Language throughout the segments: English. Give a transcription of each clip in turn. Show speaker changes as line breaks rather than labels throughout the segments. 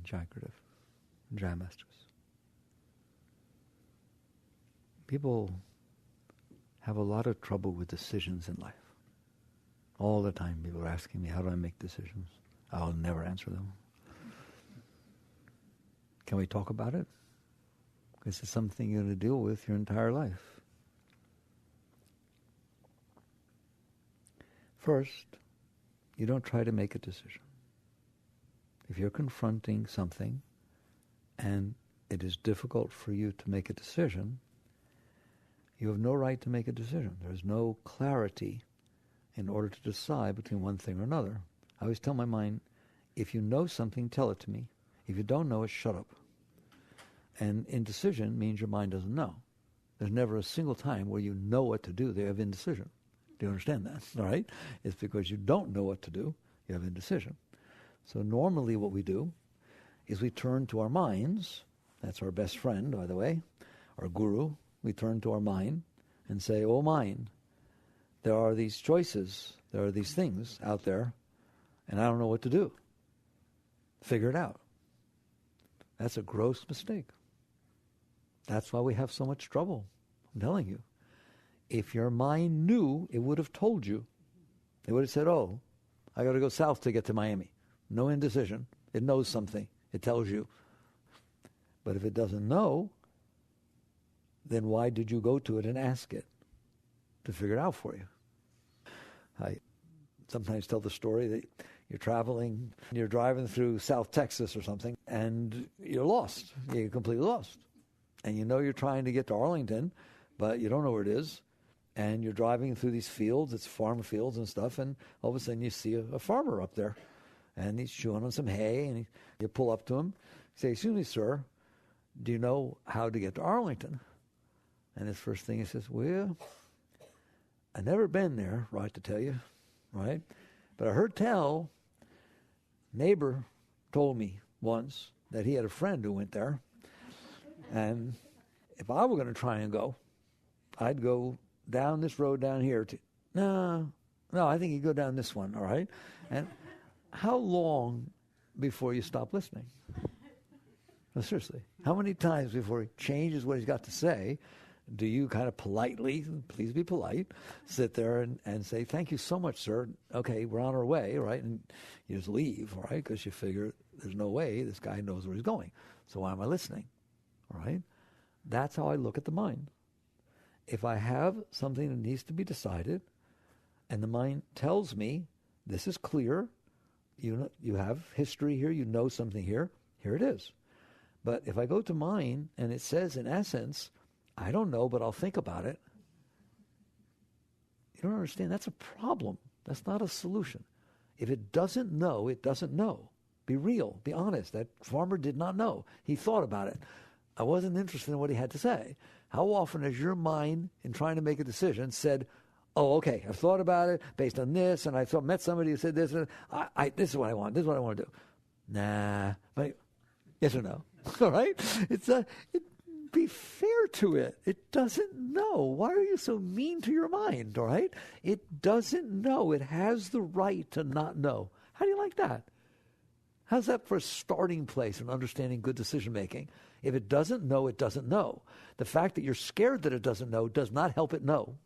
Jagrative. Jai Masters. People have a lot of trouble with decisions in life. All the time people are asking me, how do I make decisions? I'll never answer them. Can we talk about it? Because it's something you're going to deal with your entire life. First, you don't try to make a decision. If you're confronting something and it is difficult for you to make a decision, you have no right to make a decision. There's no clarity in order to decide between one thing or another. I always tell my mind, if you know something, tell it to me. If you don't know it, shut up. And indecision means your mind doesn't know. There's never a single time where you know what to do, they have indecision. Do you understand that? All right? It's because you don't know what to do, you have indecision. So normally what we do is we turn to our minds. That's our best friend, by the way, our guru. We turn to our mind and say, oh mind, there are these choices, there are these things out there, and I don't know what to do. Figure it out. That's a gross mistake. That's why we have so much trouble. I'm telling you. If your mind knew, it would have told you. It would have said, oh, I got to go south to get to Miami. No indecision. It knows something. It tells you. But if it doesn't know, then why did you go to it and ask it to figure it out for you? I sometimes tell the story that you're traveling, you're driving through South Texas or something, and you're lost. You're completely lost. And you know you're trying to get to Arlington, but you don't know where it is. And you're driving through these fields, it's farm fields and stuff, and all of a sudden you see a farmer up there. And he's chewing on some hay, and you pull up to him, say, excuse me, sir, do you know how to get to Arlington? And his first thing he says, well, I've never been there, right, to tell you, right? But I heard tell, neighbor told me once that he had a friend who went there. And if I were going to try and go, I'd go down this road down here. No, I think you go down this one, all right? And how long before you stop listening? No, seriously. How many times before he changes what he's got to say do you kind of politely, please be polite, sit there and say, thank you so much, sir. Okay, we're on our way, right? And you just leave, all right? Because you figure there's no way this guy knows where he's going. So why am I listening? All right? That's how I look at the mind. If I have something that needs to be decided and the mind tells me this is clear, you have history here, you know something here it is. But if I go to mind and it says in essence, I don't know, but I'll think about it, you don't understand. That's a problem. That's not a solution. If it doesn't know, it doesn't know. Be real. Be honest. That farmer did not know. He thought about it. I wasn't interested in what he had to say. How often has your mind, in trying to make a decision, said, oh, okay, I've thought about it based on this, and I met somebody who said this, and this is what I want. This is what I want to do. Nah. But yes or no? All right? Be fair to it. It doesn't know. Why are you so mean to your mind, all right? It doesn't know. It has the right to not know. How do you like that? How's that for a starting place in understanding good decision-making? If it doesn't know, it doesn't know. The fact that you're scared that it doesn't know does not help it know.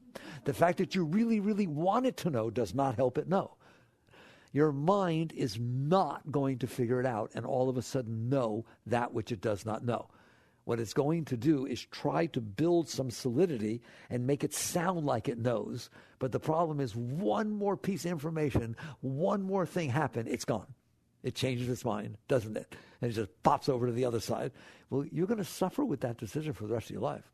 The fact that you really, really want it to know does not help it know. Your mind is not going to figure it out and all of a sudden know that which it does not know. What it's going to do is try to build some solidity and make it sound like it knows. But the problem is one more piece of information, one more thing happened, it's gone. It changes its mind, doesn't it? And it just pops over to the other side. Well, you're going to suffer with that decision for the rest of your life.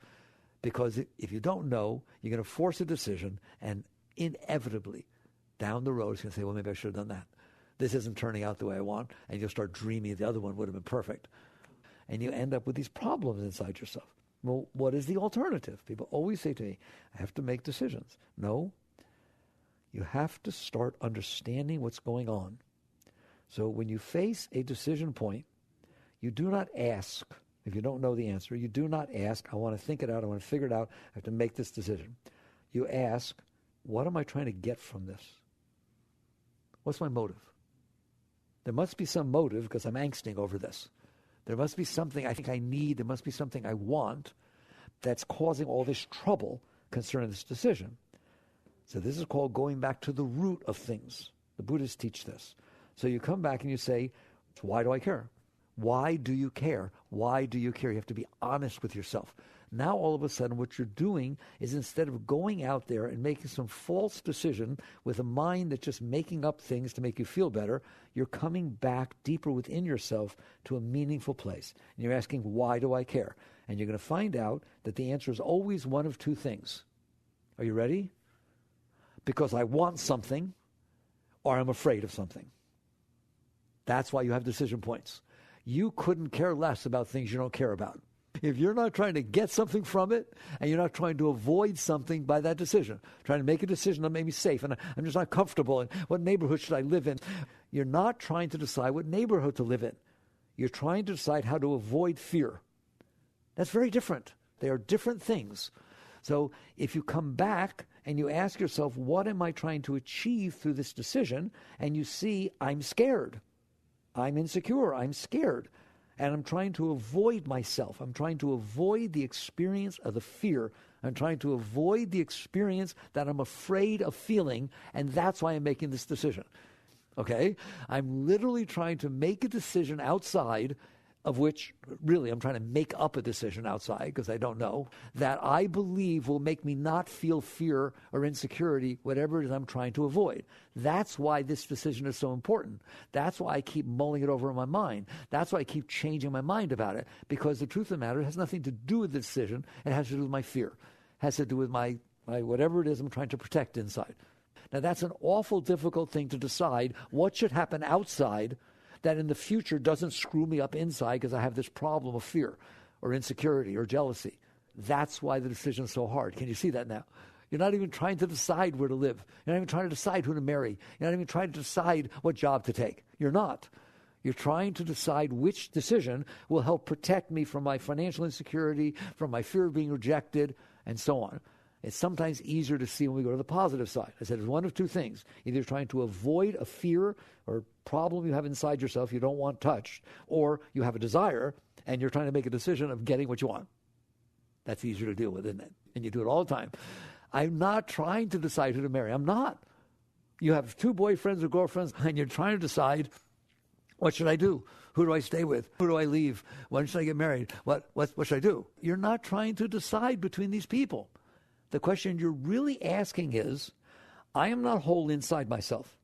Because if you don't know, you're going to force a decision, and inevitably, down the road, it's going to say, well, maybe I should have done that. This isn't turning out the way I want. And you'll start dreaming the other one would have been perfect. And you end up with these problems inside yourself. Well, what is the alternative? People always say to me, I have to make decisions. No. You have to start understanding what's going on. So when you face a decision point, you do not ask, if you don't know the answer, you do not ask, I want to think it out, I want to figure it out, I have to make this decision. You ask, what am I trying to get from this? What's my motive? There must be some motive because I'm angsting over this. There must be something I think I need. There must be something I want that's causing all this trouble concerning this decision. So this is called going back to the root of things. The Buddhists teach this. So you come back and you say, why do I care? Why do you care? Why do you care? You have to be honest with yourself. Now all of a sudden what you're doing is, instead of going out there and making some false decision with a mind that's just making up things to make you feel better, you're coming back deeper within yourself to a meaningful place. And you're asking, why do I care? And you're going to find out that the answer is always one of two things. Are you ready? Because I want something, or I'm afraid of something. That's why you have decision points. You couldn't care less about things you don't care about. If you're not trying to get something from it, and you're not trying to avoid something by that decision, trying to make a decision that made me safe, and I'm just not comfortable, and what neighborhood should I live in? You're not trying to decide what neighborhood to live in. You're trying to decide how to avoid fear. That's very different. They are different things. So if you come back and you ask yourself, what am I trying to achieve through this decision? And you see, I'm scared. I'm insecure. I'm scared. And I'm trying to avoid myself. I'm trying to avoid the experience of the fear. I'm trying to avoid the experience that I'm afraid of feeling, and that's why I'm making this decision. Okay? I'm literally trying to make a decision outside, of which, really, I'm trying to make up a decision outside, because I don't know, that I believe will make me not feel fear or insecurity, whatever it is I'm trying to avoid. That's why this decision is so important. That's why I keep mulling it over in my mind. That's why I keep changing my mind about it, because the truth of the matter, it has nothing to do with the decision. It has to do with my fear. It has to do with my whatever it is I'm trying to protect inside. Now, that's an awful difficult thing to decide what should happen outside that in the future doesn't screw me up inside because I have this problem of fear or insecurity or jealousy. That's why the decision is so hard. Can you see that now? You're not even trying to decide where to live. You're not even trying to decide who to marry. You're not even trying to decide what job to take. You're not. You're trying to decide which decision will help protect me from my financial insecurity, from my fear of being rejected, and so on. It's sometimes easier to see when we go to the positive side. I said it's one of two things. Either you're trying to avoid a fear or problem you have inside yourself you don't want touched, or you have a desire and you're trying to make a decision of getting what you want. That's easier to deal with, isn't it? And you do it all the time. I'm not trying to decide who to marry. I'm not. You have two boyfriends or girlfriends and you're trying to decide, what should I do? Who do I stay with? Who do I leave? When should I get married? What should I do? You're not trying to decide between these people. The question you're really asking is, I am not whole inside myself.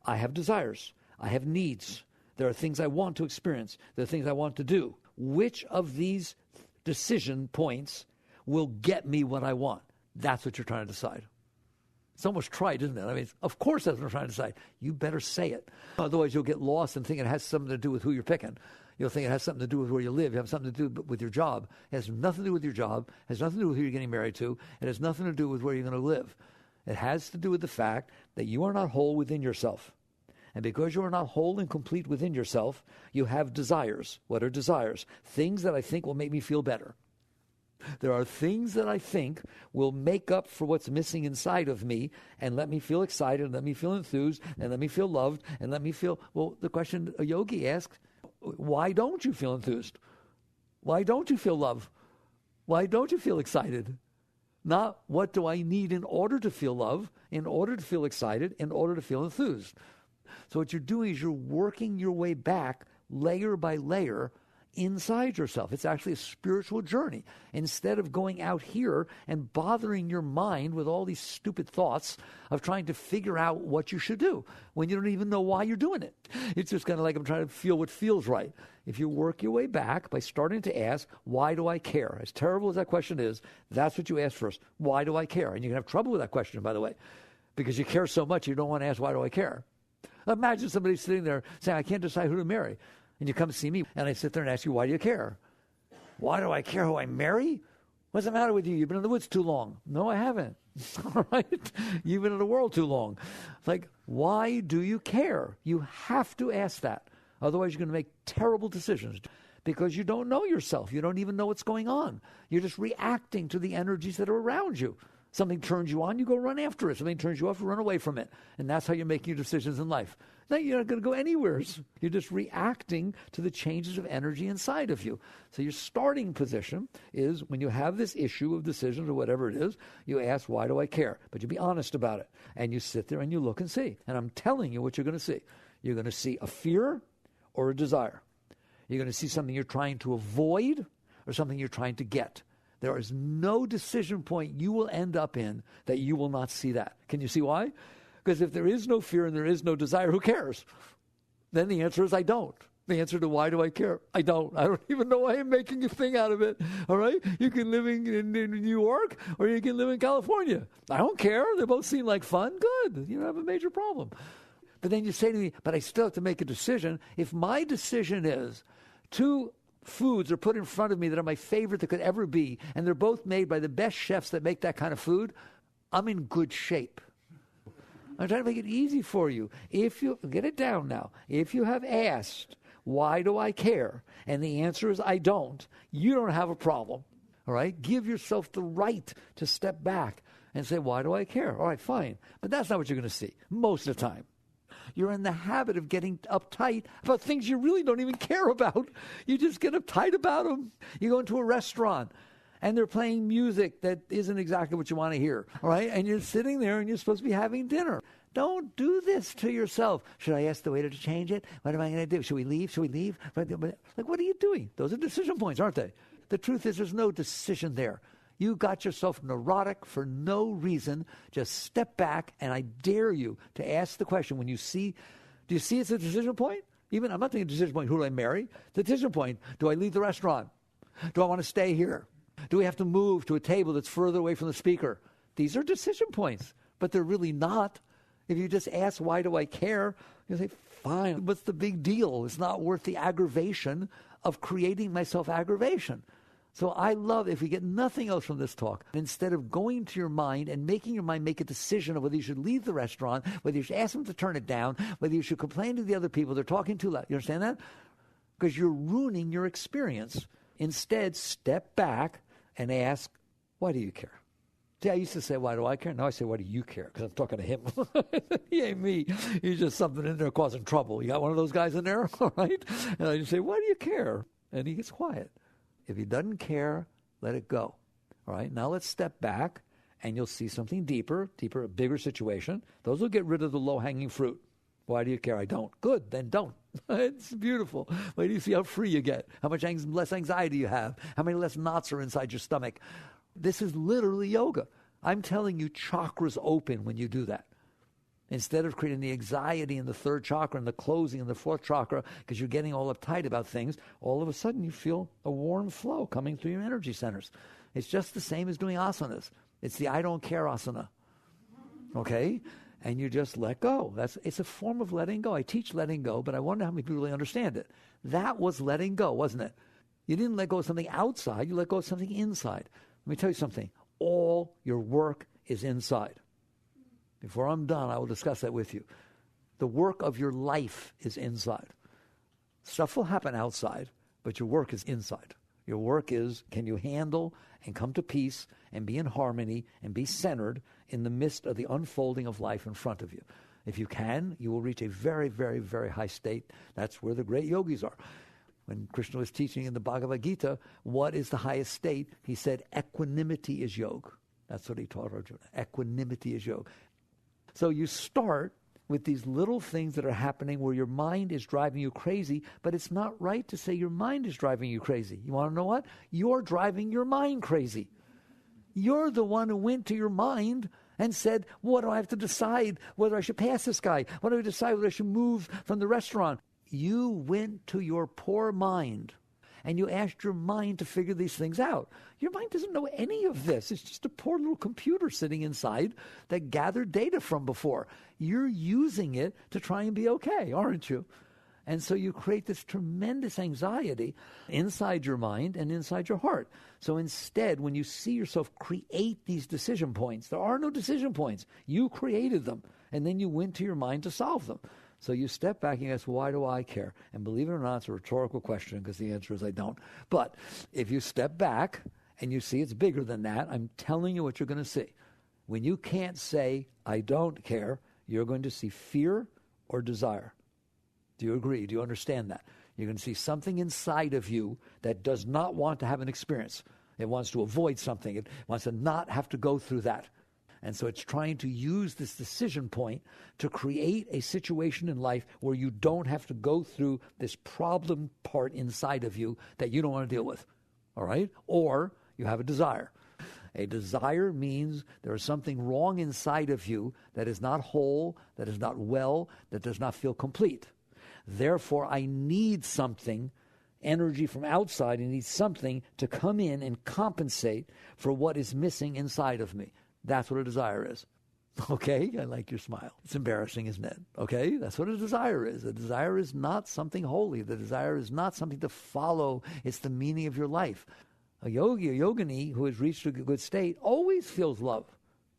I have desires. I have needs. There are things I want to experience. There are things I want to do. Which of these decision points will get me what I want? That's what you're trying to decide. It's almost trite, isn't it? I mean, of course that's what I'm trying to decide. You better say it. Otherwise you'll get lost and think it has something to do with who you're picking. You'll think it has something to do with where you live. You have something to do with your job. It has nothing to do with your job. It has nothing to do with who you're getting married to. It has nothing to do with where you're going to live. It has to do with the fact that you are not whole within yourself. And because you are not whole and complete within yourself, you have desires. What are desires? Things that I think will make me feel better. There are things that I think will make up for what's missing inside of me and let me feel excited, and let me feel enthused, and let me feel loved, and let me feel, well, the question a yogi asks, why don't you feel enthused? Why don't you feel love? Why don't you feel excited? Not what do I need in order to feel love, in order to feel excited, in order to feel enthused. So what you're doing is you're working your way back layer by layer inside yourself. It's actually a spiritual journey. Instead of going out here and bothering your mind with all these stupid thoughts of trying to figure out what you should do when you don't even know why you're doing it. It's just kind of like I'm trying to feel what feels right. If you work your way back by starting to ask, why do I care? As terrible as that question is, that's what you ask first. Why do I care? And you can have trouble with that question, by the way, because you care so much you don't want to ask, why do I care? Imagine somebody sitting there saying, I can't decide who to marry. And you come see me, and I sit there and ask you, why do you care? Why do I care who I marry? What's the matter with you? You've been in the woods too long. No, I haven't. All right? You've been in the world too long. Like, why do you care? You have to ask that. Otherwise, you're going to make terrible decisions because you don't know yourself. You don't even know what's going on. You're just reacting to the energies that are around you. Something turns you on, you go run after it. Something turns you off, you run away from it. And that's how you're making your decisions in life. Now, you're not going to go anywhere. You're just reacting to the changes of energy inside of you. So your starting position is when you have this issue of decisions or whatever it is, you ask, why do I care? But you be honest about it. And you sit there and you look and see. And I'm telling you what you're going to see. You're going to see a fear or a desire. You're going to see something you're trying to avoid or something you're trying to get. There is no decision point you will end up in that you will not see that. Can you see why? Because if there is no fear and there is no desire, who cares? Then the answer is I don't. The answer to why do I care? I don't. I don't even know why I'm making a thing out of it. All right? You can live in New York or you can live in California. I don't care. They both seem like fun. Good. You don't have a major problem. But then you say to me, but I still have to make a decision. If my decision is two foods are put in front of me that are my favorite that could ever be, and they're both made by the best chefs that make that kind of food, I'm in good shape. I'm trying to make it easy for you. If you, get it down now, if you have asked, why do I care? And the answer is I don't, you don't have a problem. All right? Give yourself the right to step back and say, why do I care? All right, fine. But that's not what you're going to see most of the time. You're in the habit of getting uptight about things you really don't even care about. You just get uptight about them. You go into a restaurant, and they're playing music that isn't exactly what you want to hear, all right? And you're sitting there, and you're supposed to be having dinner. Don't do this to yourself. Should I ask the waiter to change it? What am I going to do? Should we leave? Should we leave? Like, what are you doing? Those are decision points, aren't they? The truth is there's no decision there. You got yourself neurotic for no reason. Just step back, and I dare you to ask the question when you see, do you see it's a decision point? Even, I'm not thinking decision point, who do I marry? The decision point, do I leave the restaurant? Do I want to stay here? Do we have to move to a table that's further away from the speaker? These are decision points, but they're really not. If you just ask, why do I care? You say, fine, what's the big deal? It's not worth the aggravation of creating myself aggravation. So I love, if we get nothing else from this talk, instead of going to your mind and making your mind make a decision of whether you should leave the restaurant, whether you should ask them to turn it down, whether you should complain to the other people, they're talking too loud. You understand that? Because you're ruining your experience. Instead, step back and ask, why do you care? See, I used to say, why do I care? Now I say, why do you care? Because I'm talking to him. He ain't me. He's just something in there causing trouble. You got one of those guys in there? All right? And I just say, why do you care? And he gets quiet. If he doesn't care, let it go. All right? Now let's step back, and you'll see something deeper, a bigger situation. Those will get rid of the low-hanging fruit. Why do you care? I don't. Good, then don't. It's beautiful. Wait till you see how free you get, how much less anxiety you have, how many less knots are inside your stomach. This is literally yoga. I'm telling you, chakras open when you do that. Instead of creating the anxiety in the third chakra and the closing in the fourth chakra because you're getting all uptight about things, all of a sudden you feel a warm flow coming through your energy centers. It's just the same as doing asanas. It's the I don't care asana. Okay? And you just let go. It's a form of letting go. I teach letting go, but I wonder how many people really understand it. That was letting go, wasn't it? You didn't let go of something outside. You let go of something inside. Let me tell you something. All your work is inside. Before I'm done, I will discuss that with you. The work of your life is inside. Stuff will happen outside, but your work is inside. Your work is, can you handle and come to peace and be in harmony and be centered in the midst of the unfolding of life in front of you? If you can, you will reach a very, very, very high state. That's where the great yogis are. When Krishna was teaching in the Bhagavad Gita, what is the highest state? He said, equanimity is yoga. That's what he taught Arjuna. Equanimity is yoga. So you start with these little things that are happening where your mind is driving you crazy, but it's not right to say your mind is driving you crazy. You want to know what? You're driving your mind crazy. You're the one who went to your mind and said, what do I have to decide whether I should pass this guy? What do I decide whether I should move from the restaurant? You went to your poor mind and you asked your mind to figure these things out. Your mind doesn't know any of this. It's just a poor little computer sitting inside that gathered data from before. You're using it to try and be okay, aren't you? And so you create this tremendous anxiety inside your mind and inside your heart. So instead, when you see yourself create these decision points, there are no decision points. You created them, and then you went to your mind to solve them. So you step back and you ask, why do I care? And believe it or not, it's a rhetorical question because the answer is I don't. But if you step back and you see it's bigger than that, I'm telling you what you're going to see. When you can't say, I don't care, you're going to see fear or desire. Do you agree? Do you understand that? You're going to see something inside of you that does not want to have an experience. It wants to avoid something. It wants to not have to go through that. And so it's trying to use this decision point to create a situation in life where you don't have to go through this problem part inside of you that you don't want to deal with. All right? Or you have a desire. A desire means there is something wrong inside of you that is not whole, that is not well, that does not feel complete. Therefore, I need something, energy from outside. I need something to come in and compensate for what is missing inside of me. That's what a desire is. Okay? I like your smile. It's embarrassing, isn't it? Okay? That's what a desire is. A desire is not something holy. The desire is not something to follow. It's the meaning of your life. A yogi, a yogini who has reached a good state always feels love.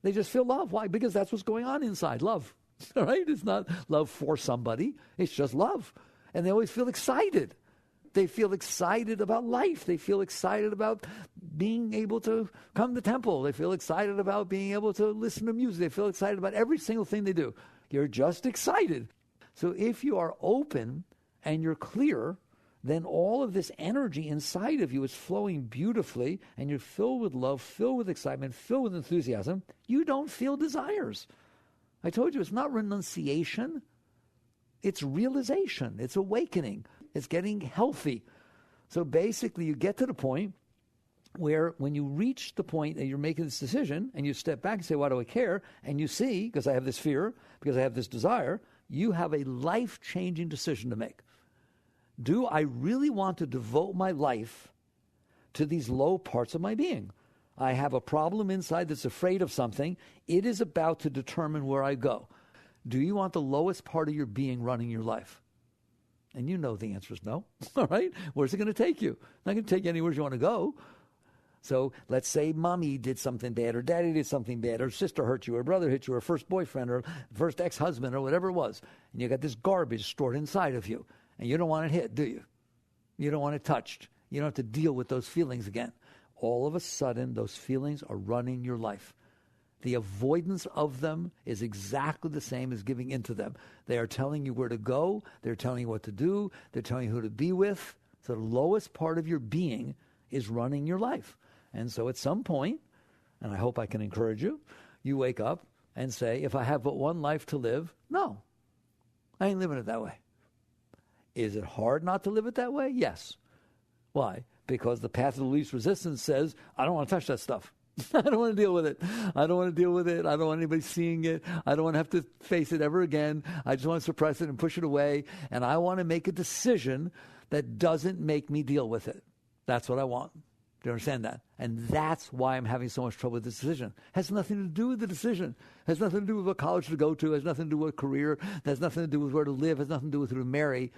They just feel love. Why? Because that's what's going on inside, love. All right? It's not love for somebody. It's just love. And they always feel excited. They feel excited about life. They feel excited about being able to come to temple. They feel excited about being able to listen to music. They feel excited about every single thing they do. You're just excited. So if you are open and you're clear, then all of this energy inside of you is flowing beautifully, and you're filled with love, filled with excitement, filled with enthusiasm. You don't feel desires. I told you, it's not renunciation. It's realization. It's awakening. It's getting healthy. So basically, you get to the point where when you reach the point that you're making this decision and you step back and say, why do I care? And you see, because I have this fear, because I have this desire, you have a life-changing decision to make. Do I really want to devote my life to these low parts of my being? I have a problem inside that's afraid of something. It is about to determine where I go. Do you want the lowest part of your being running your life? And you know the answer is no. All right? Where's it going to take you? Not going to take you anywhere you want to go. So let's say mommy did something bad, or daddy did something bad, or sister hurt you, or brother hit you, or first boyfriend, or first ex-husband, or whatever it was. And you got this garbage stored inside of you. And you don't want it hit, do you? You don't want it touched. You don't have to deal with those feelings again. All of a sudden, those feelings are running your life. The avoidance of them is exactly the same as giving into them. They are telling you where to go. They're telling you what to do. They're telling you who to be with. So the lowest part of your being is running your life. And so at some point, and I hope I can encourage you, you wake up and say, if I have but one life to live, no, I ain't living it that way. Is it hard not to live it that way? Yes. Why? Because the path of the least resistance says, I don't want to touch that stuff. I don't want to deal with it. I don't want to deal with it. I don't want anybody seeing it. I don't want to have to face it ever again. I just want to suppress it and push it away. And I want to make a decision that doesn't make me deal with it. That's what I want. Do you understand that? And that's why I'm having so much trouble with this decision. It has nothing to do with the decision. It has nothing to do with what college to go to. It has nothing to do with career. It has nothing to do with where to live. It has nothing to do with who to marry.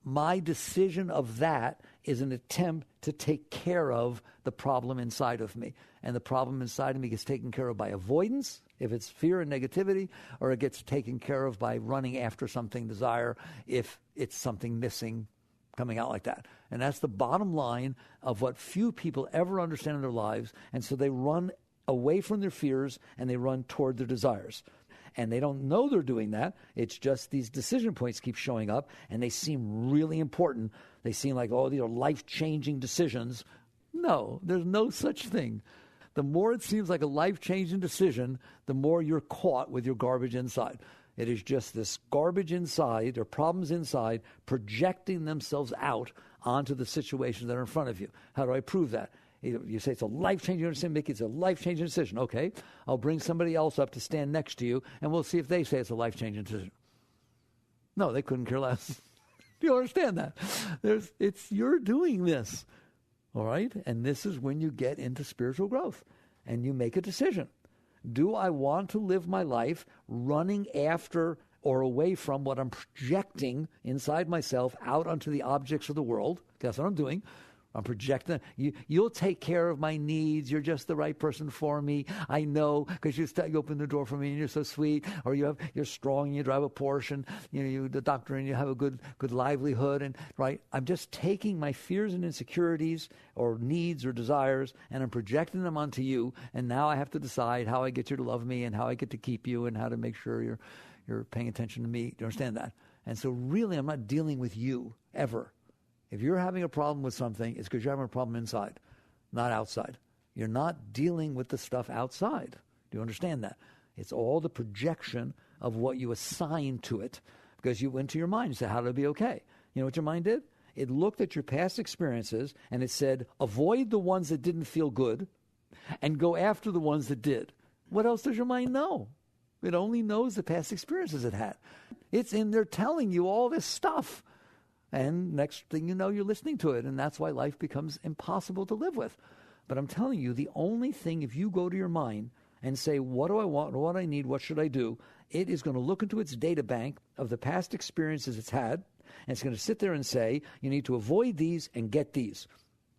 My decision of that is an attempt to take care of the problem inside of me. And the problem inside of me gets taken care of by avoidance, if it's fear and negativity, or it gets taken care of by running after something, desire, if it's something missing, coming out like that. And that's the bottom line of what few people ever understand in their lives. And so they run away from their fears and they run toward their desires. And they don't know they're doing that. It's just these decision points keep showing up, and they seem really important. They seem like, oh, these are life-changing decisions. No, there's no such thing. The more it seems like a life-changing decision, the more you're caught with your garbage inside. It is just this garbage inside, or problems inside, projecting themselves out onto the situations that are in front of you. How do I prove that? You say it's a life-changing decision, Mickey, it's a life-changing decision. Okay, I'll bring somebody else up to stand next to you, and we'll see if they say it's a life-changing decision. No, they couldn't care less. Do you understand that? You're doing this, all right? And this is when you get into spiritual growth, and you make a decision. Do I want to live my life running after or away from what I'm projecting inside myself out onto the objects of the world? That's what I'm doing. I'm projecting. You'll take care of my needs. You're just the right person for me. I know, because you open the door for me and you're so sweet. Or you're strong and you drive a Porsche and you the doctor and you have a good livelihood. And right, I'm just taking my fears and insecurities or needs or desires and I'm projecting them onto you. And now I have to decide how I get you to love me and how I get to keep you and how to make sure you're paying attention to me. Do you understand that? And so really, I'm not dealing with you ever. If you're having a problem with something, it's because you're having a problem inside, not outside. You're not dealing with the stuff outside. Do you understand that? It's all the projection of what you assign to it because you went to your mind and said, how to be okay? You know what your mind did? It looked at your past experiences and it said, avoid the ones that didn't feel good and go after the ones that did. What else does your mind know? It only knows the past experiences it had. It's in there telling you all this stuff. And next thing you know, you're listening to it. And that's why life becomes impossible to live with. But I'm telling you, the only thing, if you go to your mind and say, what do I want, what do I need, what should I do? It is going to look into its data bank of the past experiences it's had. And it's going to sit there and say, you need to avoid these and get these.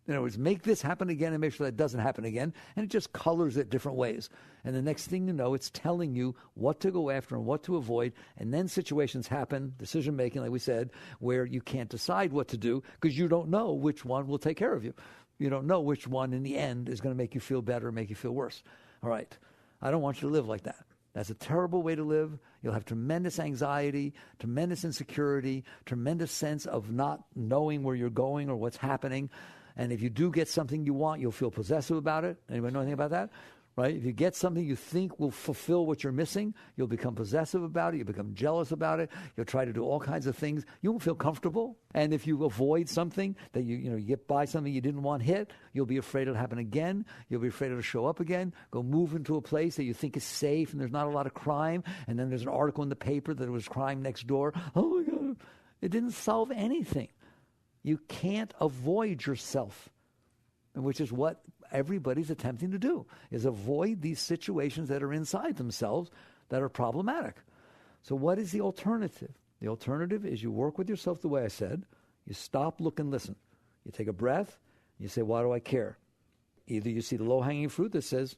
In other words, make this happen again and make sure that doesn't happen again. And it just colors it different ways. And the next thing you know, it's telling you what to go after and what to avoid. And then situations happen, decision making, like we said, where you can't decide what to do because you don't know which one will take care of you. You don't know which one in the end is going to make you feel better or make you feel worse. All right. I don't want you to live like that. That's a terrible way to live. You'll have tremendous anxiety, tremendous insecurity, tremendous sense of not knowing where you're going or what's happening. And if you do get something you want, you'll feel possessive about it. Anybody know anything about that? Right? If you get something you think will fulfill what you're missing, you'll become possessive about it. You'll become jealous about it. You'll try to do all kinds of things. You won't feel comfortable. And if you avoid something that you get by something you didn't want hit, you'll be afraid it'll happen again. You'll be afraid it'll show up again. Go move into a place that you think is safe and there's not a lot of crime. And then there's an article in the paper that there was crime next door. Oh my God. It didn't solve anything. You can't avoid yourself, which is what everybody's attempting to do, is avoid these situations that are inside themselves that are problematic. So what is the alternative? The alternative is you work with yourself the way I said. You stop, look, and listen. You take a breath. You say, why do I care? Either you see the low-hanging fruit that says,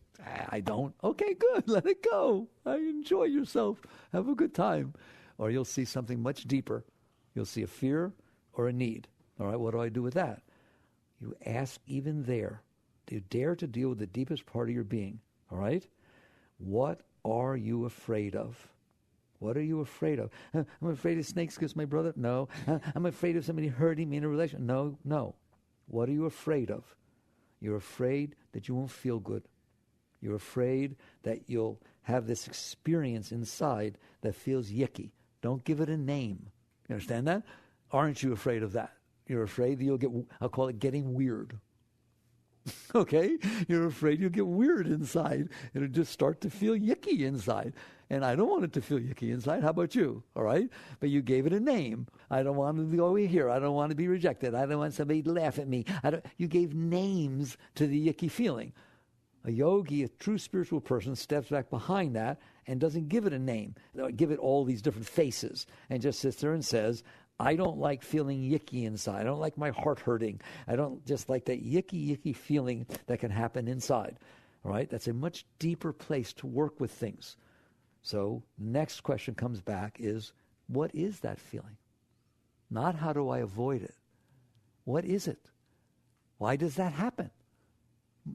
I don't. Okay, good. Let it go. Enjoy yourself. Have a good time. Or you'll see something much deeper. You'll see a fear or a need. All right, what do I do with that? You ask even there. Do you dare to deal with the deepest part of your being? All right? What are you afraid of? What are you afraid of? I'm afraid of snakes because my brother? No. I'm afraid of somebody hurting me in a relationship? No. What are you afraid of? You're afraid that you won't feel good. You're afraid that you'll have this experience inside that feels yicky. Don't give it a name. You understand that? Aren't you afraid of that? You're afraid that you'll get, I'll call it getting weird. Okay? You're afraid you'll get weird inside. It'll just start to feel yicky inside. And I don't want it to feel yicky inside. How about you? All right? But you gave it a name. I don't want to go here. I don't want to be rejected. I don't want somebody to laugh at me. You gave names to the yicky feeling. A yogi, a true spiritual person, steps back behind that and doesn't give it a name. Give it all these different faces and just sits there and says, I don't like feeling yicky inside. I don't like my heart hurting. I don't just like that yicky feeling that can happen inside. All right? That's a much deeper place to work with things. So next question comes back is, what is that feeling? Not how do I avoid it? What is it? Why does that happen?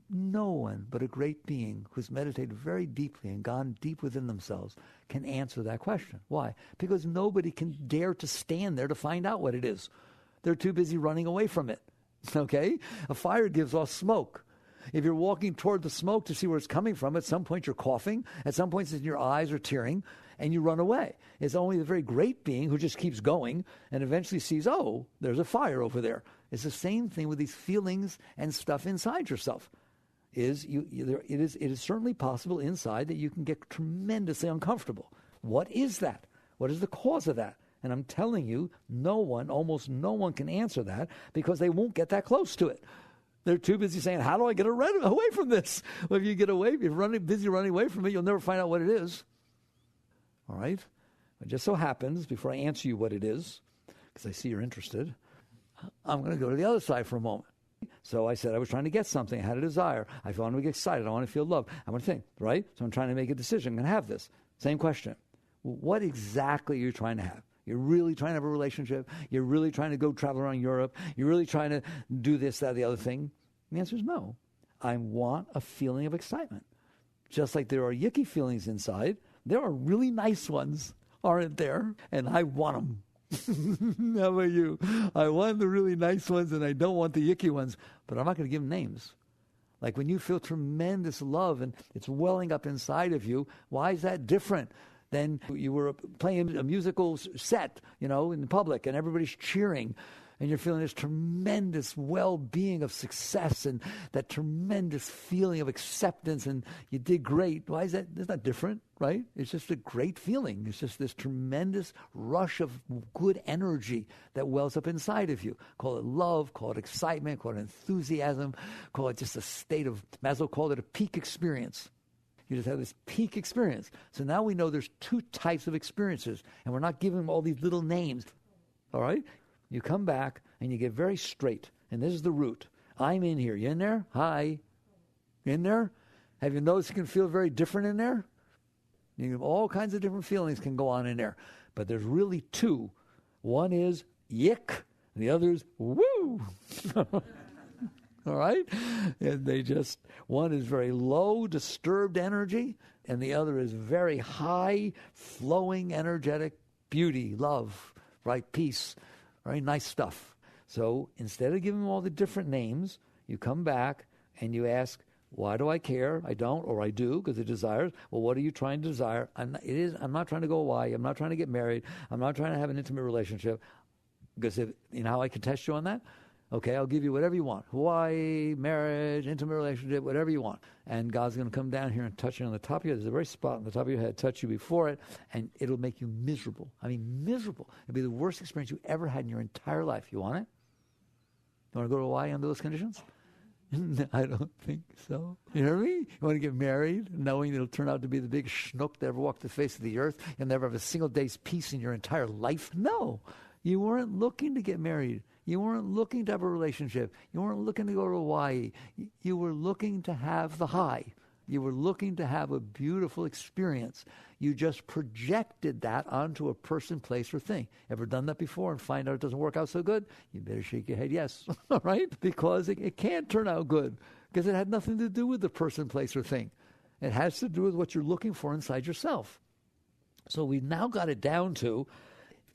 No one but a great being who's meditated very deeply and gone deep within themselves can answer that question. Why? Because nobody can dare to stand there to find out what it is. They're too busy running away from it. Okay? A fire gives off smoke. If you're walking toward the smoke to see where it's coming from, at some point you're coughing, at some point your eyes are tearing, and you run away. It's only the very great being who just keeps going and eventually sees, oh, there's a fire over there. It's the same thing with these feelings and stuff inside yourself. It is certainly possible inside that you can get tremendously uncomfortable. What is that? What is the cause of that? And I'm telling you, almost no one can answer that because they won't get that close to it. They're too busy saying, how do I get away from this? Well, if you're busy running away from it, you'll never find out what it is. All right? It just so happens, before I answer you what it is, because I see you're interested, I'm going to go to the other side for a moment. So I said I was trying to get something. I had a desire. I want to get excited. I want to feel love. I want to think, right? So I'm trying to make a decision. I'm going to have this. Same question. What exactly are you trying to have? You're really trying to have a relationship? You're really trying to go travel around Europe? You're really trying to do this, that, the other thing? And the answer is no. I want a feeling of excitement. Just like there are yucky feelings inside, there are really nice ones, aren't there? And I want them. How about you? I want the really nice ones and I don't want the yucky ones, but I'm not going to give them names. Like when you feel tremendous love and it's welling up inside of you, why is that different than you were playing a musical set, in public and everybody's cheering and you're feeling this tremendous well-being of success and that tremendous feeling of acceptance and you did great. Why is that? It's not different, right? It's just a great feeling. It's just this tremendous rush of good energy that wells up inside of you. Call it love, call it excitement, call it enthusiasm, call it just a state of, might as well call it a peak experience. You just have this peak experience. So now we know there's two types of experiences, and we're not giving them all these little names, all right? You come back, and you get very straight, and this is the root. I'm in here. You in there? Hi. In there? Have you noticed it can feel very different in there? All kinds of different feelings can go on in there. But there's really two. One is yick, and the other is woo. All right? And one is very low, disturbed energy, and the other is very high, flowing, energetic beauty, love, right? Peace, right? Nice stuff. So instead of giving them all the different names, you come back and you ask, why do I care? I don't, or I do, because it desires. Well, what are you trying to desire? I'm not trying to go Hawaii. I'm not trying to get married. I'm not trying to have an intimate relationship. Because you know how I can test you on that? Okay, I'll give you whatever you want. Hawaii, marriage, intimate relationship, whatever you want. And God's going to come down here and touch you on the top of your head. There's a very spot on the top of your head, touch you before it, and it'll make you miserable. I mean, miserable. It'll be the worst experience you ever had in your entire life. You want it? You want to go to Hawaii under those conditions? I don't think so. You hear me? You want to get married, knowing it'll turn out to be the biggest schnook that ever walked the face of the earth? You'll never have a single day's peace in your entire life? No. You weren't looking to get married. You weren't looking to have a relationship. You weren't looking to go to Hawaii. You were looking to have the high. You were looking to have a beautiful experience. You just projected that onto a person, place, or thing. Ever done that before and find out it doesn't work out so good? You better shake your head yes, all right? Because it can't turn out good because it had nothing to do with the person, place, or thing. It has to do with what you're looking for inside yourself. So we've now got it down to,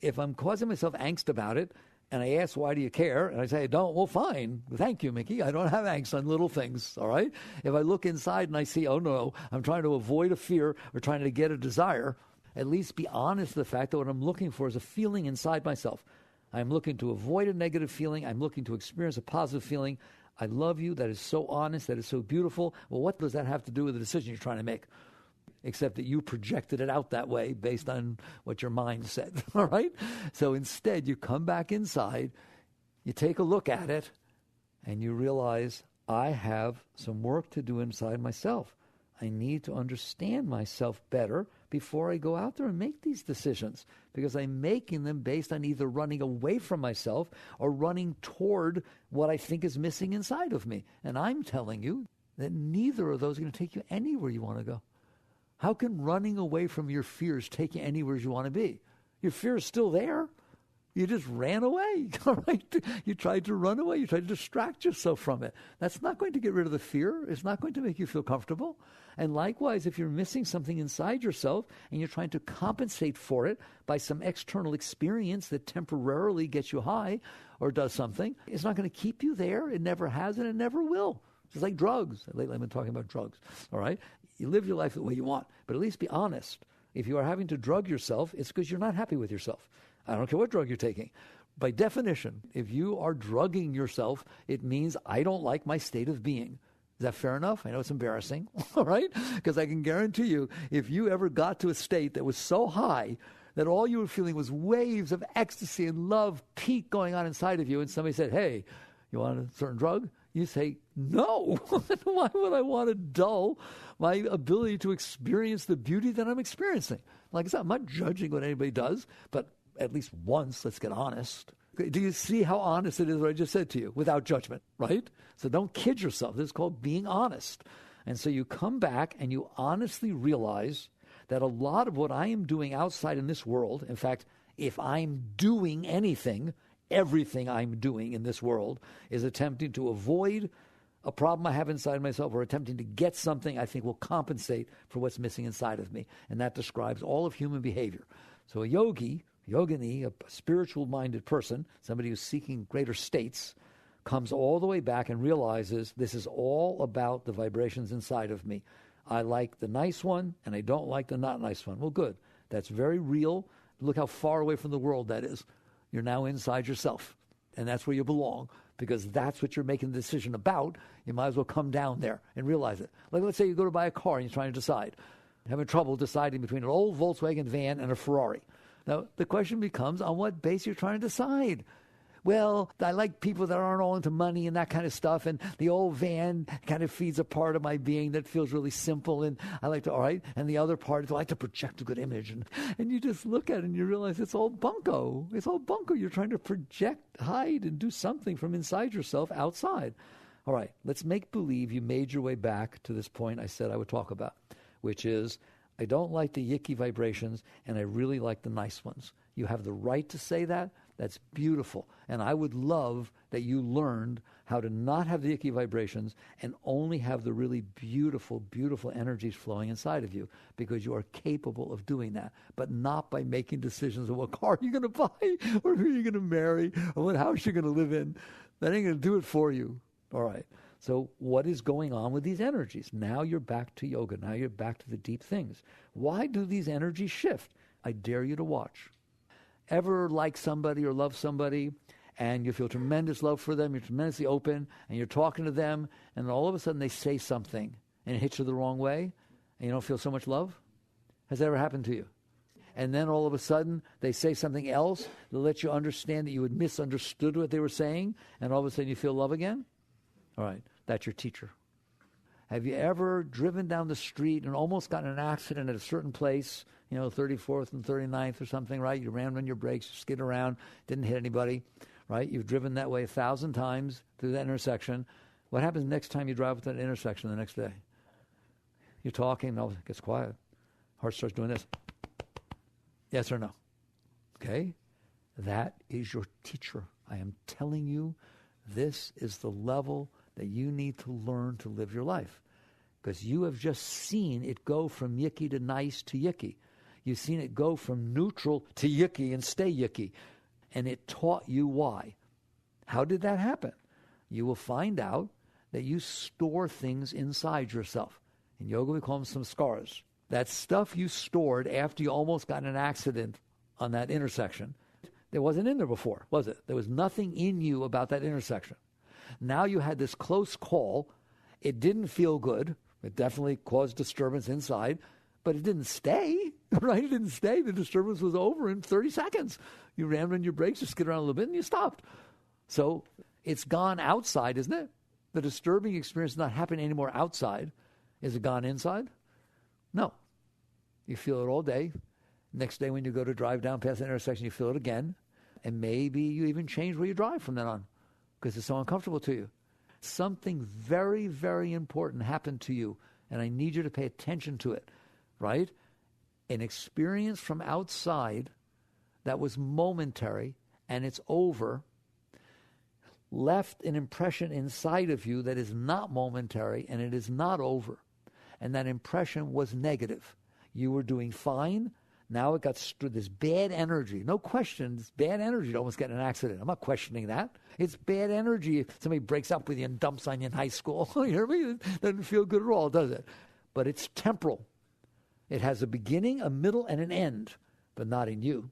if I'm causing myself angst about it, and I ask, why do you care? And I say, I don't. Well, fine. Thank you, Mickey. I don't have angst on little things, all right? If I look inside and I see, oh, no, I'm trying to avoid a fear or trying to get a desire, at least be honest with the fact that what I'm looking for is a feeling inside myself. I'm looking to avoid a negative feeling. I'm looking to experience a positive feeling. I love you. That is so honest. That is so beautiful. Well, what does that have to do with the decision you're trying to make? Except that you projected it out that way based on what your mind said, all right? So instead, you come back inside, you take a look at it, and you realize, I have some work to do inside myself. I need to understand myself better before I go out there and make these decisions, because I'm making them based on either running away from myself or running toward what I think is missing inside of me. And I'm telling you that neither of those are going to take you anywhere you want to go. How can running away from your fears take you anywhere you want to be? Your fear is still there. You just ran away, all right? You tried to run away. You tried to distract yourself from it. That's not going to get rid of the fear. It's not going to make you feel comfortable. And likewise, if you're missing something inside yourself and you're trying to compensate for it by some external experience that temporarily gets you high or does something, it's not going to keep you there. It never has and it never will. It's like drugs. Lately I've been talking about drugs, all right? You live your life the way you want, but at least be honest. If you are having to drug yourself, it's because you're not happy with yourself. I don't care what drug you're taking. By definition, if you are drugging yourself, it means I don't like my state of being. Is that fair enough? I know it's embarrassing, all right? Because I can guarantee you, if you ever got to a state that was so high that all you were feeling was waves of ecstasy and love, peak going on inside of you, and somebody said, hey, you want a certain drug? You say, no. Why would I want to dull my ability to experience the beauty that I'm experiencing? Like I said, I'm not judging what anybody does, but at least once, let's get honest. Do you see how honest it is what I just said to you? Without judgment, right? So don't kid yourself. This is called being honest. And so you come back and you honestly realize that a lot of what I am doing outside in this world, in fact, if I'm doing anything, everything I'm doing in this world is attempting to avoid a problem I have inside myself or attempting to get something I think will compensate for what's missing inside of me. And that describes all of human behavior. So a yogi, yogini, a spiritual-minded person, somebody who's seeking greater states, comes all the way back and realizes this is all about the vibrations inside of me. I like the nice one, and I don't like the not nice one. Well, good. That's very real. Look how far away from the world that is. You're now inside yourself, and that's where you belong, because that's what you're making the decision about. You might as well come down there and realize it. Like, let's say you go to buy a car, and you're trying to decide. You're having trouble deciding between an old Volkswagen van and a Ferrari. Now, the question becomes, on what base you're trying to decide. Well, I like people that aren't all into money and that kind of stuff, and the old van kind of feeds a part of my being that feels really simple, and I like to, all right, and the other part is I like to project a good image, and you just look at it and you realize it's all bunko. It's all bunko. You're trying to project, hide, and do something from inside yourself outside. All right, let's make believe you made your way back to this point I said I would talk about, which is I don't like the yicky vibrations, and I really like the nice ones. You have the right to say that. That's beautiful. And I would love that you learned how to not have the icky vibrations and only have the really beautiful, beautiful energies flowing inside of you, because you are capable of doing that, but not by making decisions of what car you're going to buy or who you're going to marry or what house you're going to live in. That ain't going to do it for you. All right. So what is going on with these energies? Now you're back to yoga. Now you're back to the deep things. Why do these energies shift? I dare you to watch. Ever like somebody or love somebody and you feel tremendous love for them, you're tremendously open, and you're talking to them, and all of a sudden they say something and it hits you the wrong way and you don't feel so much love? Has that ever happened to you? And then all of a sudden they say something else that lets you understand that you had misunderstood what they were saying, and all of a sudden you feel love again? All right, that's your teacher. Have you ever driven down the street and almost gotten in an accident at a certain place, 34th and 39th or something, right? You rammed on your brakes, you skid around, didn't hit anybody, right? You've driven that way 1,000 times through that intersection. What happens next time you drive to that intersection the next day? You're talking, it gets quiet. Heart starts doing this. Yes or no? Okay? That is your teacher. I am telling you, this is the level that you need to learn to live your life, because you have just seen it go from yicky to nice to yicky. You've seen it go from neutral to yicky and stay yicky, and it taught you why. How did that happen? You will find out that you store things inside yourself. In yoga, we call them samskaras. That stuff you stored after you almost got in an accident on that intersection, there wasn't in there before, was it? There was nothing in you about that intersection. Now you had this close call. It didn't feel good. It definitely caused disturbance inside, but it didn't stay, right? It didn't stay. The disturbance was over in 30 seconds. You rammed on your brakes, you skid around a little bit, and you stopped. So it's gone outside, isn't it? The disturbing experience is not happening anymore outside. Is it gone inside? No. You feel it all day. Next day when you go to drive down past the intersection, you feel it again. And maybe you even change where you drive from then on, because it's so uncomfortable to you. Something very, very important happened to you, and I need you to pay attention to it, right? An experience from outside that was momentary, and it's over, left an impression inside of you that is not momentary, and it is not over. And that impression was negative. You were doing fine. Now it got this bad energy. No question, it's bad energy to almost get in an accident. I'm not questioning that. It's bad energy if somebody breaks up with you and dumps on you in high school. You hear me? It doesn't feel good at all, does it? But it's temporal. It has a beginning, a middle, and an end, but not in you.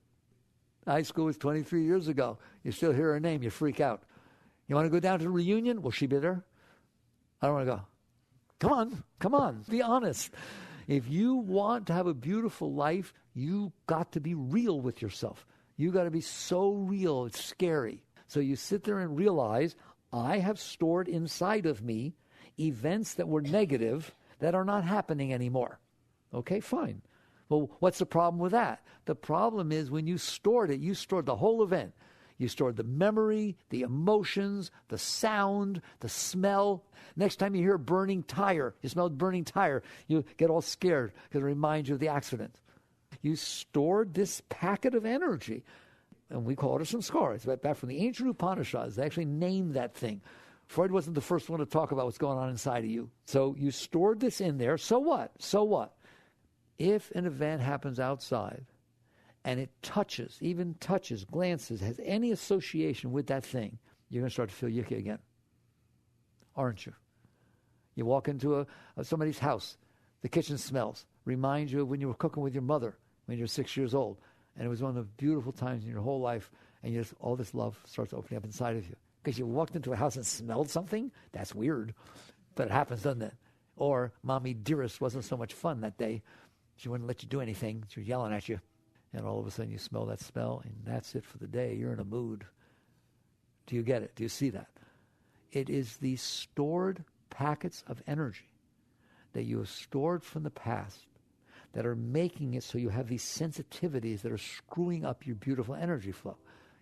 High school was 23 years ago. You still hear her name, you freak out. You want to go down to the reunion? Will she be there? I don't want to go. Come on, be honest. If you want to have a beautiful life, you got to be real with yourself. You got to be so real, it's scary. So you sit there and realize, I have stored inside of me events that were negative that are not happening anymore. Okay, fine. Well, what's the problem with that? The problem is when you stored it, you stored the whole event. You stored the memory, the emotions, the sound, the smell. Next time you hear a burning tire, you smell a burning tire, you get all scared because it reminds you of the accident. You stored this packet of energy, and we call it a samskara. It's back from the ancient Upanishads. They actually named that thing. Freud wasn't the first one to talk about what's going on inside of you. So you stored this in there. So what? So what? If an event happens outside and it touches, even touches, glances, has any association with that thing, you're going to start to feel yucky again. Aren't you? You walk into somebody's house, the kitchen smells, reminds you of when you were cooking with your mother when you were 6 years old. And it was one of the beautiful times in your whole life, and all this love starts opening up inside of you. Because you walked into a house and smelled something? That's weird. But it happens, doesn't it? Or Mommy Dearest wasn't so much fun that day. She wouldn't let you do anything. She was yelling at you. And all of a sudden you smell that smell, and that's it for the day. You're in a mood. Do you get it? Do you see that? It is these stored packets of energy that you have stored from the past that are making it so you have these sensitivities that are screwing up your beautiful energy flow.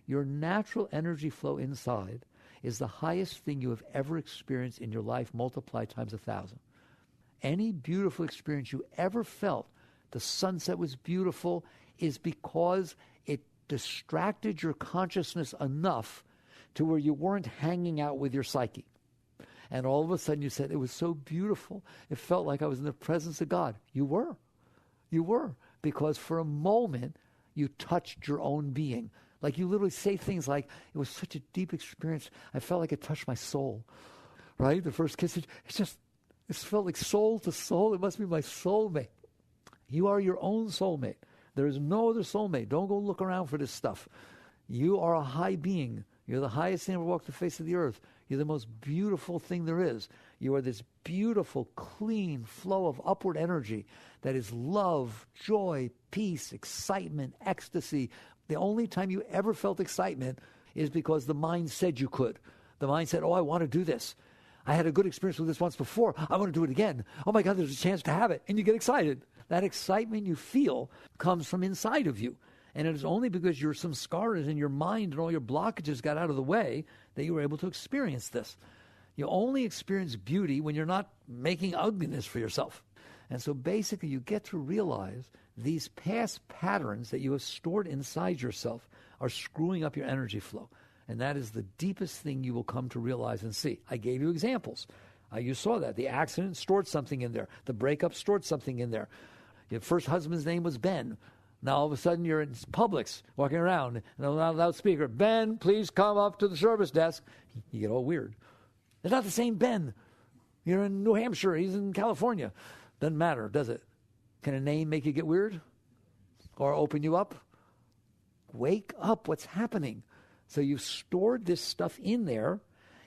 Your natural energy flow inside is the highest thing you have ever experienced in your life, multiplied times 1,000. Any beautiful experience you ever felt, the sunset was beautiful, is because it distracted your consciousness enough to where you weren't hanging out with your psyche. And all of a sudden you said, it was so beautiful, it felt like I was in the presence of God. You were. You were. Because for a moment, you touched your own being. Like you literally say things like, it was such a deep experience, I felt like it touched my soul. Right? The first kiss, it felt like soul to soul. It must be my soulmate. You are your own soulmate. There is no other soulmate. Don't go look around for this stuff. You are a high being. You're the highest thing ever walked the face of the earth. You're the most beautiful thing there is. You are this beautiful, clean flow of upward energy that is love, joy, peace, excitement, ecstasy. The only time you ever felt excitement is because the mind said you could. The mind said, oh, I want to do this. I had a good experience with this once before. I want to do it again. Oh my God, there's a chance to have it. And you get excited. That excitement you feel comes from inside of you. And it is only because your samskaras in your mind and all your blockages got out of the way that you were able to experience this. You only experience beauty when you're not making ugliness for yourself. And so basically you get to realize these past patterns that you have stored inside yourself are screwing up your energy flow. And that is the deepest thing you will come to realize and see. I gave you examples. You saw that. The accident stored something in there. The breakup stored something in there. Your first husband's name was Ben. Now all of a sudden you're in Publix walking around and on a loudspeaker, Ben, please come up to the service desk. You get all weird. It's not the same Ben. You're in New Hampshire. He's in California. Doesn't matter, does it? Can a name make you get weird? Or open you up? Wake up. What's happening? So you've stored this stuff in there.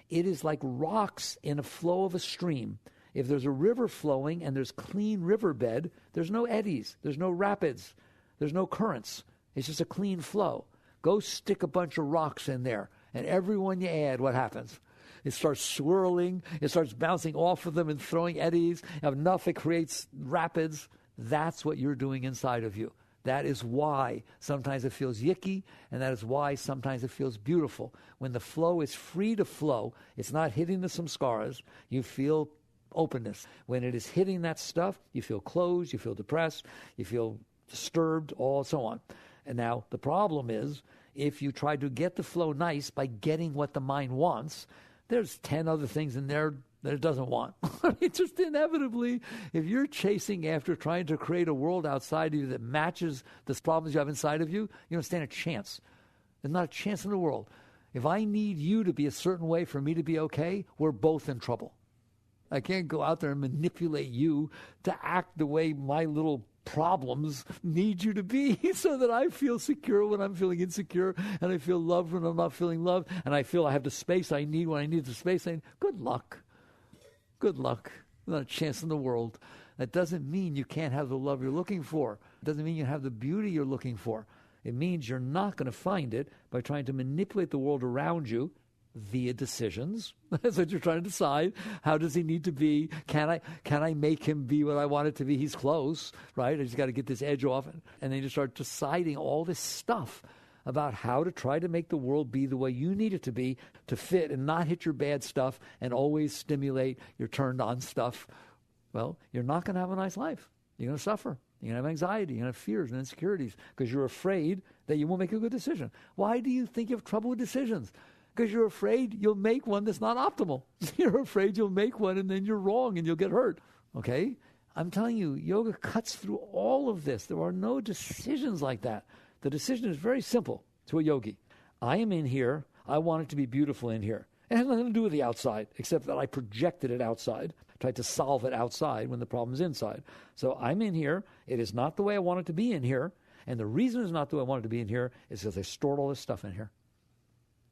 It is like rocks in a flow of a stream. If there's a river flowing and there's clean riverbed, there's no eddies, there's no rapids, there's no currents. It's just a clean flow. Go stick a bunch of rocks in there, and every one you add, what happens? It starts swirling, it starts bouncing off of them and throwing eddies. Enough, it creates rapids. That's what you're doing inside of you. That is why sometimes it feels yicky, and that is why sometimes it feels beautiful. When the flow is free to flow, it's not hitting the samskaras, you feel openness. When it is hitting that stuff, you feel closed, you feel depressed, you feel disturbed, all so on. And now the problem is, if you try to get the flow nice by getting what the mind wants, there's 10 other things in there that it doesn't want. It's just inevitably, if you're chasing after trying to create a world outside of you that matches the problems you have inside of you, you don't stand a chance. There's not a chance in the world. If I need you to be a certain way for me to be okay, we're both in trouble. I can't go out there and manipulate you to act the way my little problems need you to be so that I feel secure when I'm feeling insecure, and I feel loved when I'm not feeling loved, and I feel I have the space I need when I need the space I need. Good luck. Good luck. Not a chance in the world. That doesn't mean you can't have the love you're looking for. It doesn't mean you have the beauty you're looking for. It means you're not going to find it by trying to manipulate the world around you via decisions. That's what you're trying to decide. How does he need to be? Can I make him be what I want it to be? He's close, right? I just got to get this edge off. And then you start deciding all this stuff. about how to try to make the world be the way you need it to be, to fit and not hit your bad stuff and always stimulate your turned on stuff, well, you're not going to have a nice life. You're going to suffer. You're going to have anxiety. You're going to have fears and insecurities because you're afraid that you won't make a good decision. Why do you think you have trouble with decisions? Because you're afraid you'll make one that's not optimal. You're afraid you'll make one and then you're wrong and you'll get hurt. Okay? I'm telling you, yoga cuts through all of this. There are no decisions like that. The decision is very simple to a yogi. I am in here. I want it to be beautiful in here. It has nothing to do with the outside, except that I projected it outside, tried to solve it outside when the problem's inside. So I'm in here. It is not the way I want it to be in here. And the reason it's not the way I want it to be in here is because I stored all this stuff in here.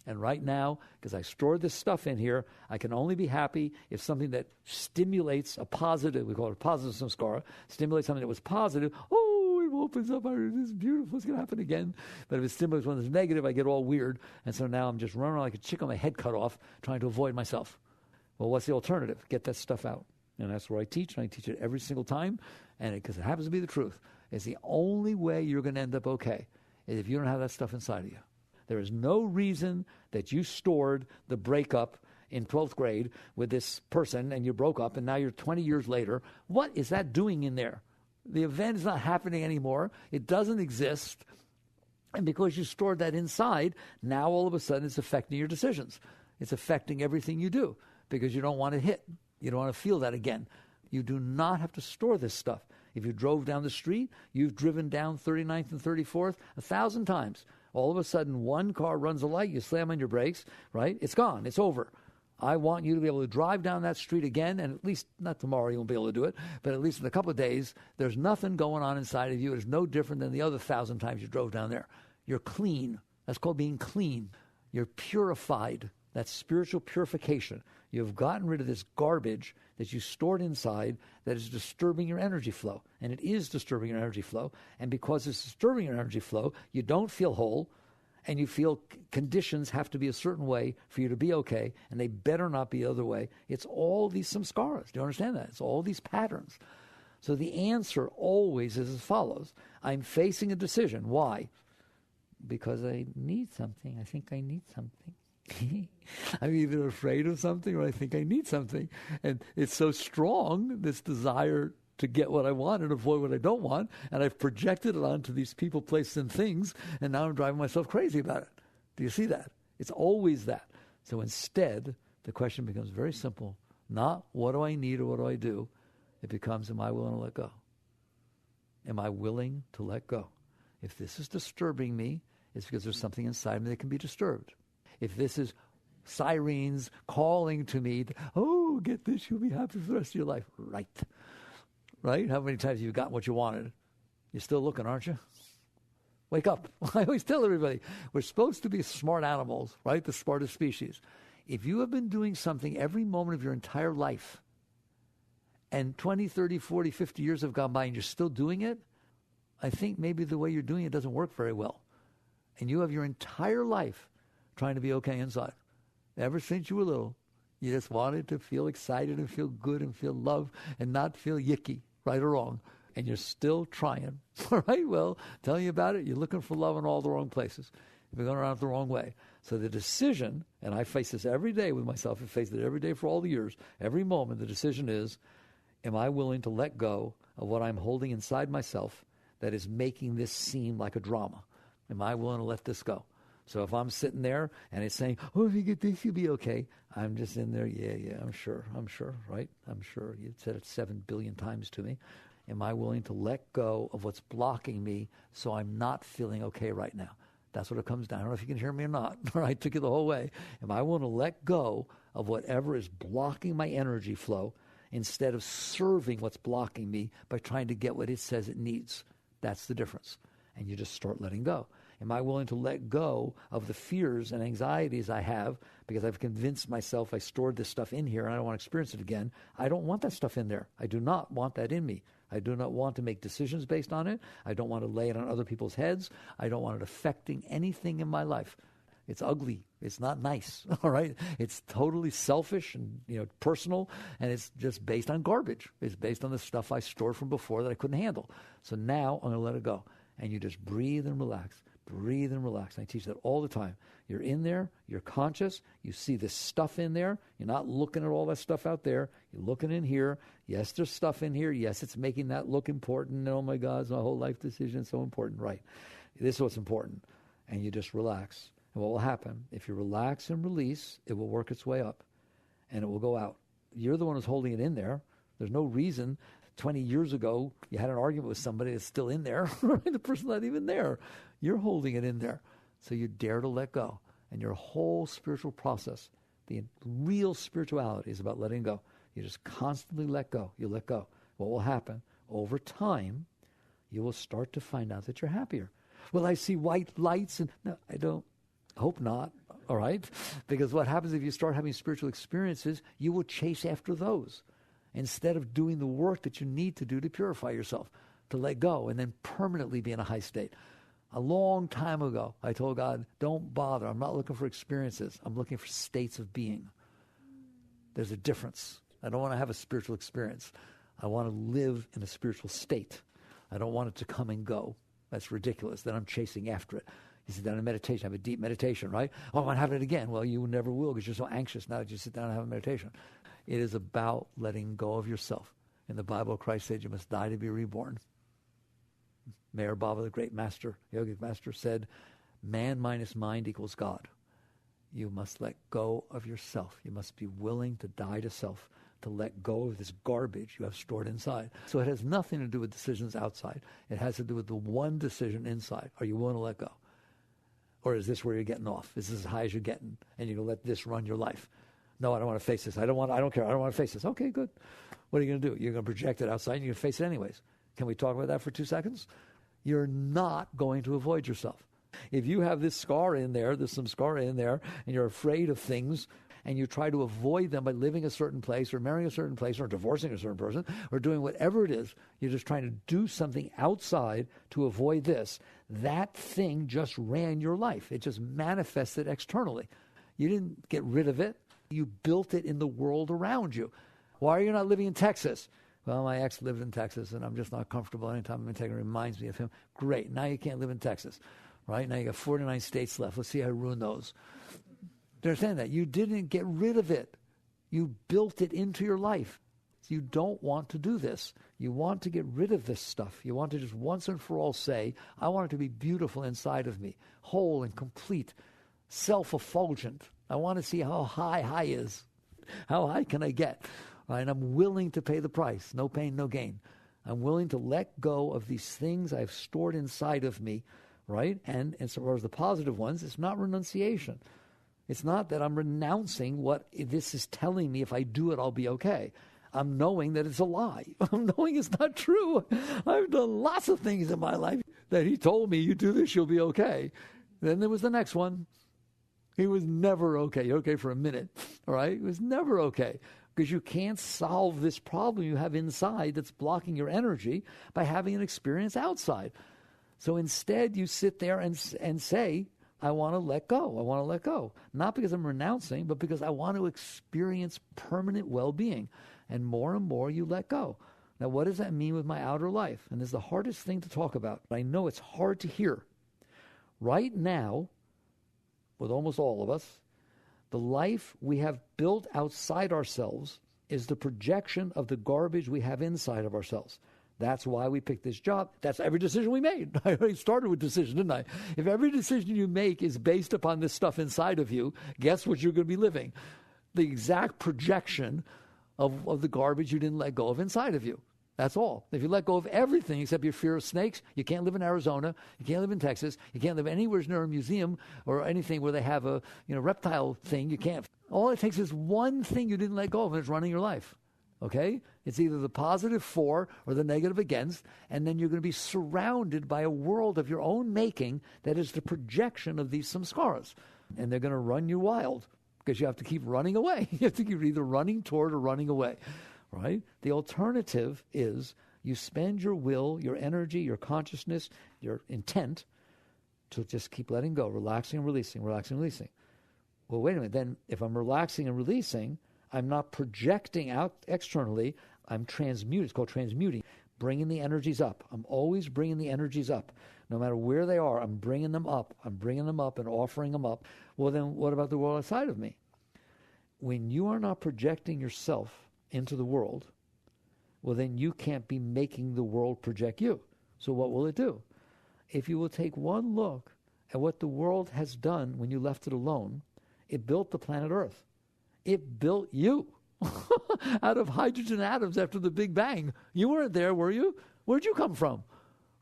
And right now, because I stored this stuff in here, I can only be happy if something that stimulates a positive, we call it a positive samskara, stimulates something that was positive. Oh, it opens up, this is beautiful, it's going to happen again. But if it stimulates one that's negative, I get all weird. And so now I'm just running around like a chicken with my head cut off, trying to avoid myself. Well, what's the alternative? Get that stuff out. And that's where I teach, and I teach it every single time. And because it happens to be the truth, it's the only way you're going to end up okay, is if you don't have that stuff inside of you. There is no reason that you stored the breakup in 12th grade with this person and you broke up and now you're 20 years later. What is that doing in there? The event is not happening anymore. It doesn't exist. And because you stored that inside, now all of a sudden it's affecting your decisions. It's affecting everything you do because you don't want to hit. You don't want to feel that again. You do not have to store this stuff. If you drove down the street, you've driven down 39th and 34th 1,000 times. All of a sudden, one car runs a light, you slam on your brakes, right? It's gone. It's over. I want you to be able to drive down that street again, and at least, not tomorrow, you won't be able to do it, but at least in a couple of days, there's nothing going on inside of you. It's no different than the other 1,000 times you drove down there. You're clean. That's called being clean. You're purified. That's spiritual purification. You've gotten rid of this garbage that you stored inside that is disturbing your energy flow. And it is disturbing your energy flow. And because it's disturbing your energy flow, you don't feel whole, and you feel conditions have to be a certain way for you to be okay, and they better not be the other way. It's all these samskaras. Do you understand that? It's all these patterns. So the answer always is as follows. I'm facing a decision. Why? Because I need something. I think I need something. I'm either afraid of something or I think I need something. And it's so strong, this desire to get what I want and avoid what I don't want. And I've projected it onto these people, places, and things. And now I'm driving myself crazy about it. Do you see that? It's always that. So instead, the question becomes very simple. Not what do I need or what do I do? It becomes, am I willing to let go? Am I willing to let go? If this is disturbing me, it's because there's something inside me that can be disturbed. If this is sirens calling to me, oh, get this, you'll be happy for the rest of your life. Right. Right? How many times have you gotten what you wanted? You're still looking, aren't you? Wake up. I always tell everybody, we're supposed to be smart animals, right? The smartest species. If you have been doing something every moment of your entire life, and 20, 30, 40, 50 years have gone by and you're still doing it, I think maybe the way you're doing it doesn't work very well. And you have your entire life trying to be okay inside. Ever since you were little, you just wanted to feel excited and feel good and feel love and not feel yicky, right or wrong. And you're still trying. All right, well, tell you about it. You're looking for love in all the wrong places. You're going around the wrong way. So the decision, and I face this every day with myself, I've faced it every day for all the years, every moment, the decision is, am I willing to let go of what I'm holding inside myself that is making this seem like a drama? Am I willing to let this go? So if I'm sitting there and it's saying, oh, if you get this, you'll be okay. I'm just in there, yeah, I'm sure, right? I'm sure. You've said it 7 billion times to me. Am I willing to let go of what's blocking me so I'm not feeling okay right now? That's what it comes down. I don't know if you can hear me or not. I took you the whole way. Am I willing to let go of whatever is blocking my energy flow instead of serving what's blocking me by trying to get what it says it needs? That's the difference. And you just start letting go. Am I willing to let go of the fears and anxieties I have because I've convinced myself I stored this stuff in here and I don't want to experience it again? I don't want that stuff in there. I do not want that in me. I do not want to make decisions based on it. I don't want to lay it on other people's heads. I don't want it affecting anything in my life. It's ugly. It's not nice. All right? It's totally selfish and personal, and it's just based on garbage. It's based on the stuff I stored from before that I couldn't handle. So now I'm going to let it go. And you just breathe and relax. Breathe and relax. And I teach that all the time. You're in there. You're conscious. You see this stuff in there. You're not looking at all that stuff out there. You're looking in here. Yes, there's stuff in here. Yes, it's making that look important. Oh, my God, it's my whole life decision. It's so important. Right. This is what's important. And you just relax. And what will happen? If you relax and release, it will work its way up. And it will go out. You're the one who's holding it in there. There's no reason. 20 years ago, you had an argument with somebody that's still in there. The person's not even there. You're holding it in there. So you dare to let go. And your whole spiritual process, the real spirituality is about letting go. You just constantly let go. You let go. What will happen? Over time, you will start to find out that you're happier. Well, I see white lights. And no, I don't. Hope not. All right? Because what happens if you start having spiritual experiences, you will chase after those instead of doing the work that you need to do to purify yourself, to let go and then permanently be in a high state. A long time ago, I told God, don't bother. I'm not looking for experiences. I'm looking for states of being. There's a difference. I don't want to have a spiritual experience. I want to live in a spiritual state. I don't want it to come and go. That's ridiculous. Then I'm chasing after it. You sit down in meditation, have a deep meditation, right? Oh, I want to have it again. Well, you never will because you're so anxious now that you sit down and have a meditation. It is about letting go of yourself. In the Bible, Christ said you must die to be reborn. Mayor Baba, the great master, yogic master, said, man minus mind equals God. You must let go of yourself. You must be willing to die to self, to let go of this garbage you have stored inside. So it has nothing to do with decisions outside. It has to do with the one decision inside. Are you willing to let go? Or is this where you're getting off? Is this as high as you're getting? And you're going to let this run your life? No, I don't want to face this. I don't care. I don't want to face this. Okay, good. What are you going to do? You're going to project it outside and you're going to face it anyways. Can we talk about that for 2 seconds? You're not going to avoid yourself. If you have this scar in there, there's some scar in there, and you're afraid of things, and you try to avoid them by living a certain place or marrying a certain place or divorcing a certain person or doing whatever it is, you're just trying to do something outside to avoid this. That thing just ran your life. It just manifested externally. You didn't get rid of it. You built it in the world around you. Why are you not living in Texas? Well, my ex lived in Texas, and I'm just not comfortable. Anytime I'm in Texas, it reminds me of him. Great. Now you can't live in Texas, right? Now you got 49 states left. Let's see how I ruin those. Do you understand that? You didn't get rid of it. You built it into your life. You don't want to do this. You want to get rid of this stuff. You want to just once and for all say, I want it to be beautiful inside of me, whole and complete, self-effulgent. I want to see how high is. How high can I get? And I'm willing to pay the price. No pain, no gain. I'm willing to let go of these things I've stored inside of me, right? And as far as the positive ones, it's not renunciation. It's not that I'm renouncing what this is telling me. If I do it, I'll be okay. I'm knowing that it's a lie. I'm knowing it's not true. I've done lots of things in my life that he told me, you do this, you'll be okay. Then there was the next one. He was never okay. You're okay for a minute, all right? It was never okay. Because you can't solve this problem you have inside that's blocking your energy by having an experience outside. So instead, you sit there and say, I want to let go. I want to let go. Not because I'm renouncing, but because I want to experience permanent well-being. And more you let go. Now, what does that mean with my outer life? And this is the hardest thing to talk about. I know it's hard to hear. Right now, with almost all of us, the life we have built outside ourselves is the projection of the garbage we have inside of ourselves. That's why we picked this job. That's every decision we made. I already started with decision, didn't I? If every decision you make is based upon this stuff inside of you, guess what you're going to be living? The exact projection of the garbage you didn't let go of inside of you. That's all. If you let go of everything except your fear of snakes, you can't live in Arizona, you can't live in Texas, you can't live anywhere near a museum or anything where they have a reptile thing. You can't. All it takes is one thing you didn't let go of, and it's running your life. Okay? It's either the positive for or the negative against, and then you're going to be surrounded by a world of your own making that is the projection of these samskaras. And they're going to run you wild because you have to keep running away. You have to keep either running toward or running away. Right? The alternative is you spend your will, your energy, your consciousness, your intent to just keep letting go, relaxing and releasing, relaxing and releasing. Well, wait a minute. Then if I'm relaxing and releasing, I'm not projecting out externally. I'm transmuting. It's called transmuting, bringing the energies up. I'm always bringing the energies up. No matter where they are, I'm bringing them up. I'm bringing them up and offering them up. Well, then what about the world outside of me? When you are not projecting yourself into the world, well, then you can't be making the world project you. So what will it do? If you will take one look at what the world has done when you left it alone, it built the planet Earth. It built you out of hydrogen atoms after the Big Bang. You weren't there, were you? Where'd you come from?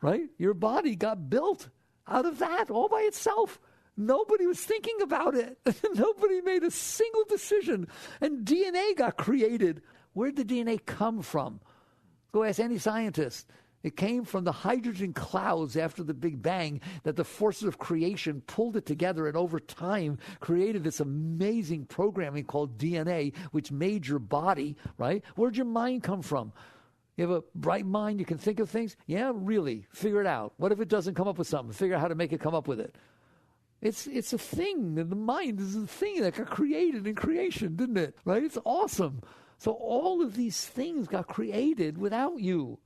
Right? Your body got built out of that all by itself. Nobody was thinking about it. Nobody made a single decision. And DNA got created. Where'd the DNA come from? Go ask any scientist. It came from the hydrogen clouds after the Big Bang that the forces of creation pulled it together and over time created this amazing programming called DNA, which made your body, right? Where'd your mind come from? You have a bright mind, you can think of things? Yeah, really. Figure it out. What if it doesn't come up with something? Figure out how to make it come up with it. It's a thing, and the mind is a thing that got created in creation, didn't it? Right? It's awesome. So all of these things got created without you.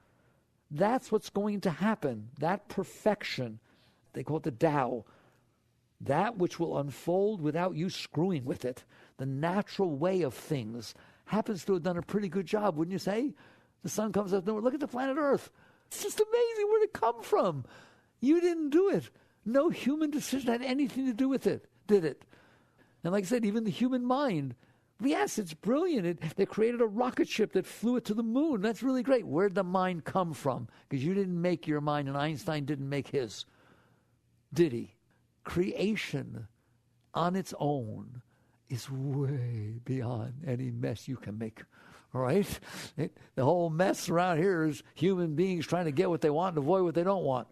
That's what's going to happen. That perfection, they call it the Tao, that which will unfold without you screwing with it. The natural way of things happens to have done a pretty good job, wouldn't you say? The sun comes up, look at the planet Earth. It's just amazing where it come from. You didn't do it. No human decision had anything to do with it, did it? And like I said, even the human mind, yes, it's brilliant. They created a rocket ship that flew it to the moon. That's really great. Where'd the mind come from? Because you didn't make your mind, and Einstein didn't make his. Did he? Creation on its own is way beyond any mess you can make. All right? The whole mess around here is human beings trying to get what they want and avoid what they don't want.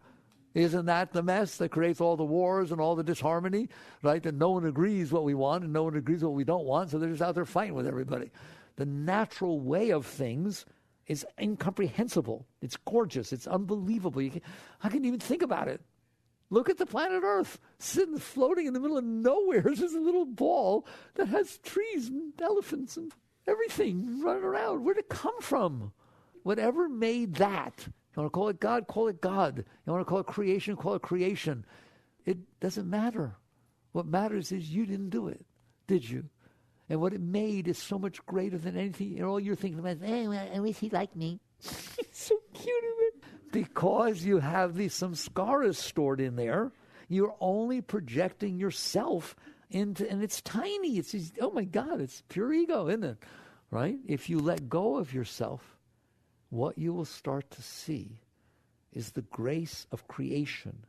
Isn't that the mess that creates all the wars and all the disharmony, right? That no one agrees what we want and no one agrees what we don't want, so they're just out there fighting with everybody. The natural way of things is incomprehensible. It's gorgeous. It's unbelievable. How can you even think about it? Look at the planet Earth, sitting, floating in the middle of nowhere. There's this little ball that has trees and elephants and everything running around. Where'd it come from? Whatever made that, you want to call it God, call it God. You want to call it creation, call it creation. It doesn't matter. What matters is you didn't do it, did you? And what it made is so much greater than anything. All you're thinking about is, hey, I wish he liked me. It's so cute of it. Because you have these samskaras stored in there, you're only projecting yourself into, and it's tiny. It's just, oh my God, it's pure ego, isn't it? Right? If you let go of yourself, what you will start to see is the grace of creation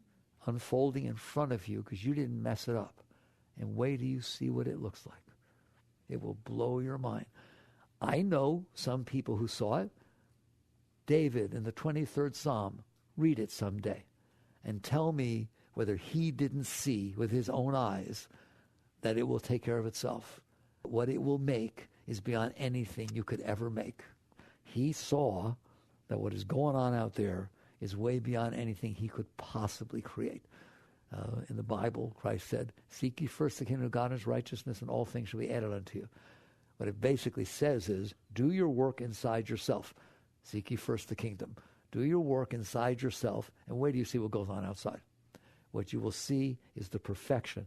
unfolding in front of you because you didn't mess it up. And wait till you see what it looks like. It will blow your mind. I know some people who saw it. David in the 23rd Psalm, read it someday and tell me whether he didn't see with his own eyes that it will take care of itself. What it will make is beyond anything you could ever make. He saw that what is going on out there is way beyond anything he could possibly create. In the Bible, Christ said, seek ye first the kingdom of God and his righteousness, and all things shall be added unto you. What it basically says is, do your work inside yourself. Seek ye first the kingdom. Do your work inside yourself, and wait till you see what goes on outside. What you will see is the perfection.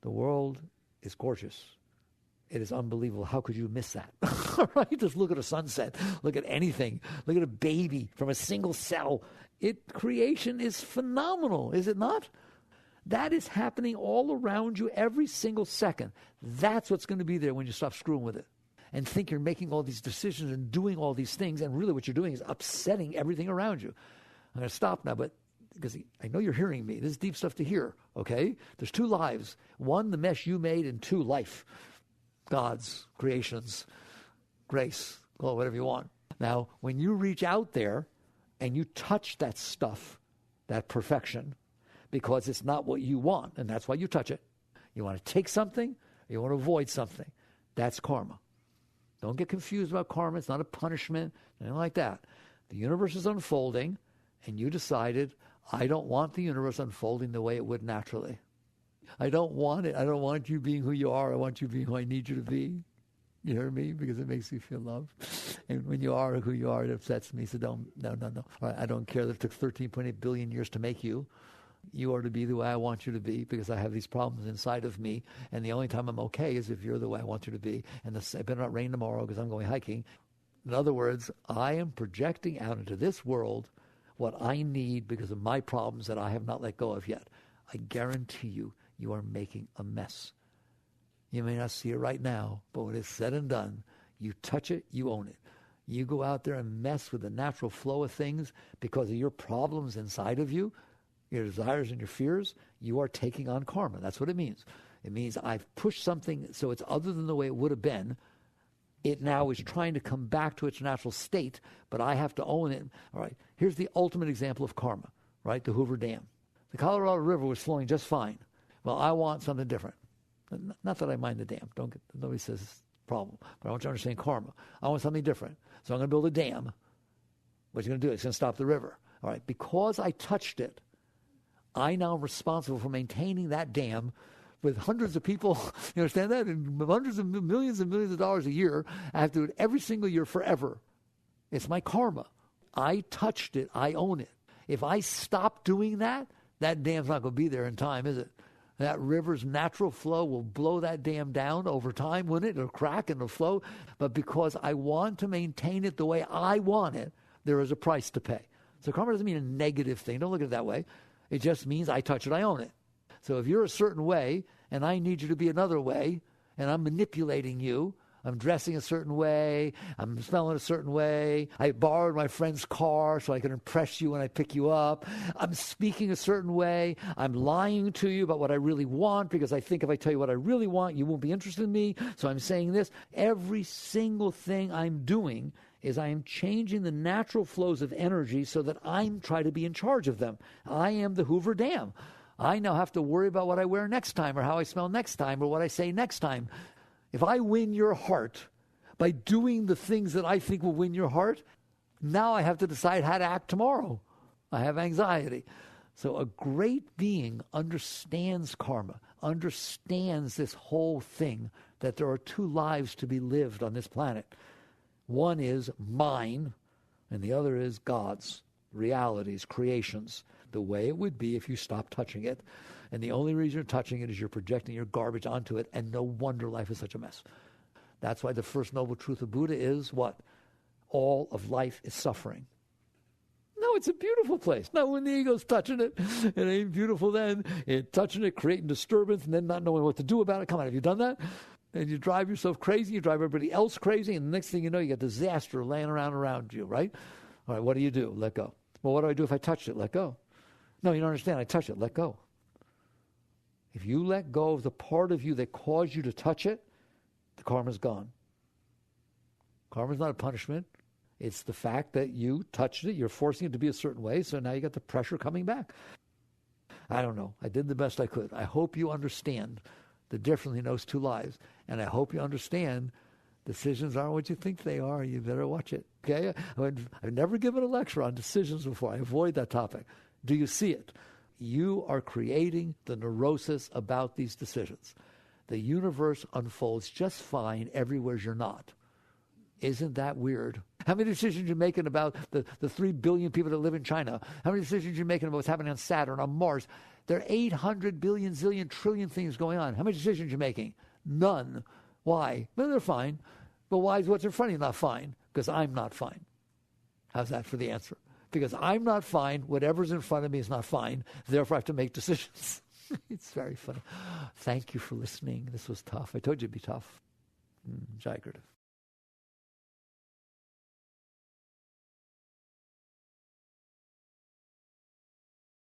The world is gorgeous. It is unbelievable. How could you miss that? Right? Just look at a sunset. Look at anything. Look at a baby from a single cell. Creation is phenomenal, is it not? That is happening all around you every single second. That's what's going to be there when you stop screwing with it and think you're making all these decisions and doing all these things, and really what you're doing is upsetting everything around you. I'm going to stop now, but because I know you're hearing me. This is deep stuff to hear, okay? There's two lives. One, the mess you made, and two, life. God's, creations, grace, call it whatever you want. Now, when you reach out there and you touch that stuff, that perfection, because it's not what you want, and that's why you touch it. You want to take something, or you want to avoid something. That's karma. Don't get confused about karma. It's not a punishment, anything like that. The universe is unfolding, and you decided, I don't want the universe unfolding the way it would naturally. I don't want it. I don't want you being who you are. I want you being who I need you to be. You hear me? Because it makes me feel loved. And when you are who you are, it upsets me. So no. All right, I don't care that it took 13.8 billion years to make you. You are to be the way I want you to be because I have these problems inside of me, and the only time I'm okay is if you're the way I want you to be, and it better not rain tomorrow because I'm going hiking. In other words, I am projecting out into this world what I need because of my problems that I have not let go of yet. I guarantee you, you are making a mess. You may not see it right now, but when it's said and done, you touch it, you own it. You go out there and mess with the natural flow of things because of your problems inside of you, your desires and your fears, you are taking on karma. That's what it means. It means I've pushed something so it's other than the way it would have been. It now is trying to come back to its natural state, but I have to own it. All right, here's the ultimate example of karma, right? The Hoover Dam. The Colorado River was flowing just fine. Well, I want something different. Not that I mind the dam. Nobody says it's a problem. But I want you to understand karma. I want something different. So I'm going to build a dam. What's it going to do? It's going to stop the river. All right, because I touched it, I now am responsible for maintaining that dam with hundreds of people, you understand that? And hundreds of millions and millions of dollars a year. I have to do it every single year forever. It's my karma. I touched it. I own it. If I stop doing that, that dam's not going to be there in time, is it? That river's natural flow will blow that dam down over time, wouldn't it? It'll crack and it'll flow. But because I want to maintain it the way I want it, there is a price to pay. So karma doesn't mean a negative thing. Don't look at it that way. It just means I touch it, I own it. So if you're a certain way and I need you to be another way and I'm manipulating you, I'm dressing a certain way, I'm smelling a certain way, I borrowed my friend's car so I can impress you when I pick you up, I'm speaking a certain way, I'm lying to you about what I really want because I think if I tell you what I really want, you won't be interested in me, so I'm saying this. Every single thing I'm doing is I am changing the natural flows of energy so that I'm trying to be in charge of them. I am the Hoover Dam. I now have to worry about what I wear next time or how I smell next time or what I say next time. If I win your heart by doing the things that I think will win your heart, now I have to decide how to act tomorrow. I have anxiety. So a great being understands karma, understands this whole thing, that there are two lives to be lived on this planet. One is mine, and the other is God's, realities, creations, the way it would be if you stopped touching it. And the only reason you're touching it is you're projecting your garbage onto it, and no wonder life is such a mess. That's why the first noble truth of Buddha is what? All of life is suffering. No, it's a beautiful place. Not when the ego's touching it. It ain't beautiful then. It's touching it, creating disturbance, and then not knowing what to do about it. Come on, have you done that? And you drive yourself crazy, you drive everybody else crazy, and the next thing you know, you got disaster laying around you, right? All right, what do? Let go. Well, what do I do if I touched it? Let go. No, you don't understand. I touch it. Let go. If you let go of the part of you that caused you to touch it, the karma's gone. Karma's not a punishment. It's the fact that you touched it, you're forcing it to be a certain way, so now you got the pressure coming back. I don't know. I did the best I could. I hope you understand the difference in those two lives. And I hope you understand decisions aren't what you think they are. You better watch it. Okay? I've never given a lecture on decisions before. I avoid that topic. Do you see it? You are creating the neurosis about these decisions. The universe unfolds just fine everywhere you're not. Isn't that weird? How many decisions you're making about the 3 billion people that live in China? How many decisions you're making about what's happening on Saturn, on Mars? There are 800 billion, zillion, trillion things going on. How many decisions you're making? None. Why? Well, they're fine. But why is what's in front of you not fine? Because I'm not fine. How's that for the answer? Because I'm not fine, whatever's in front of me is not fine. Therefore, I have to make decisions. It's very funny. Thank you for listening. This was tough. I told you it'd be tough. Jai Gurudev.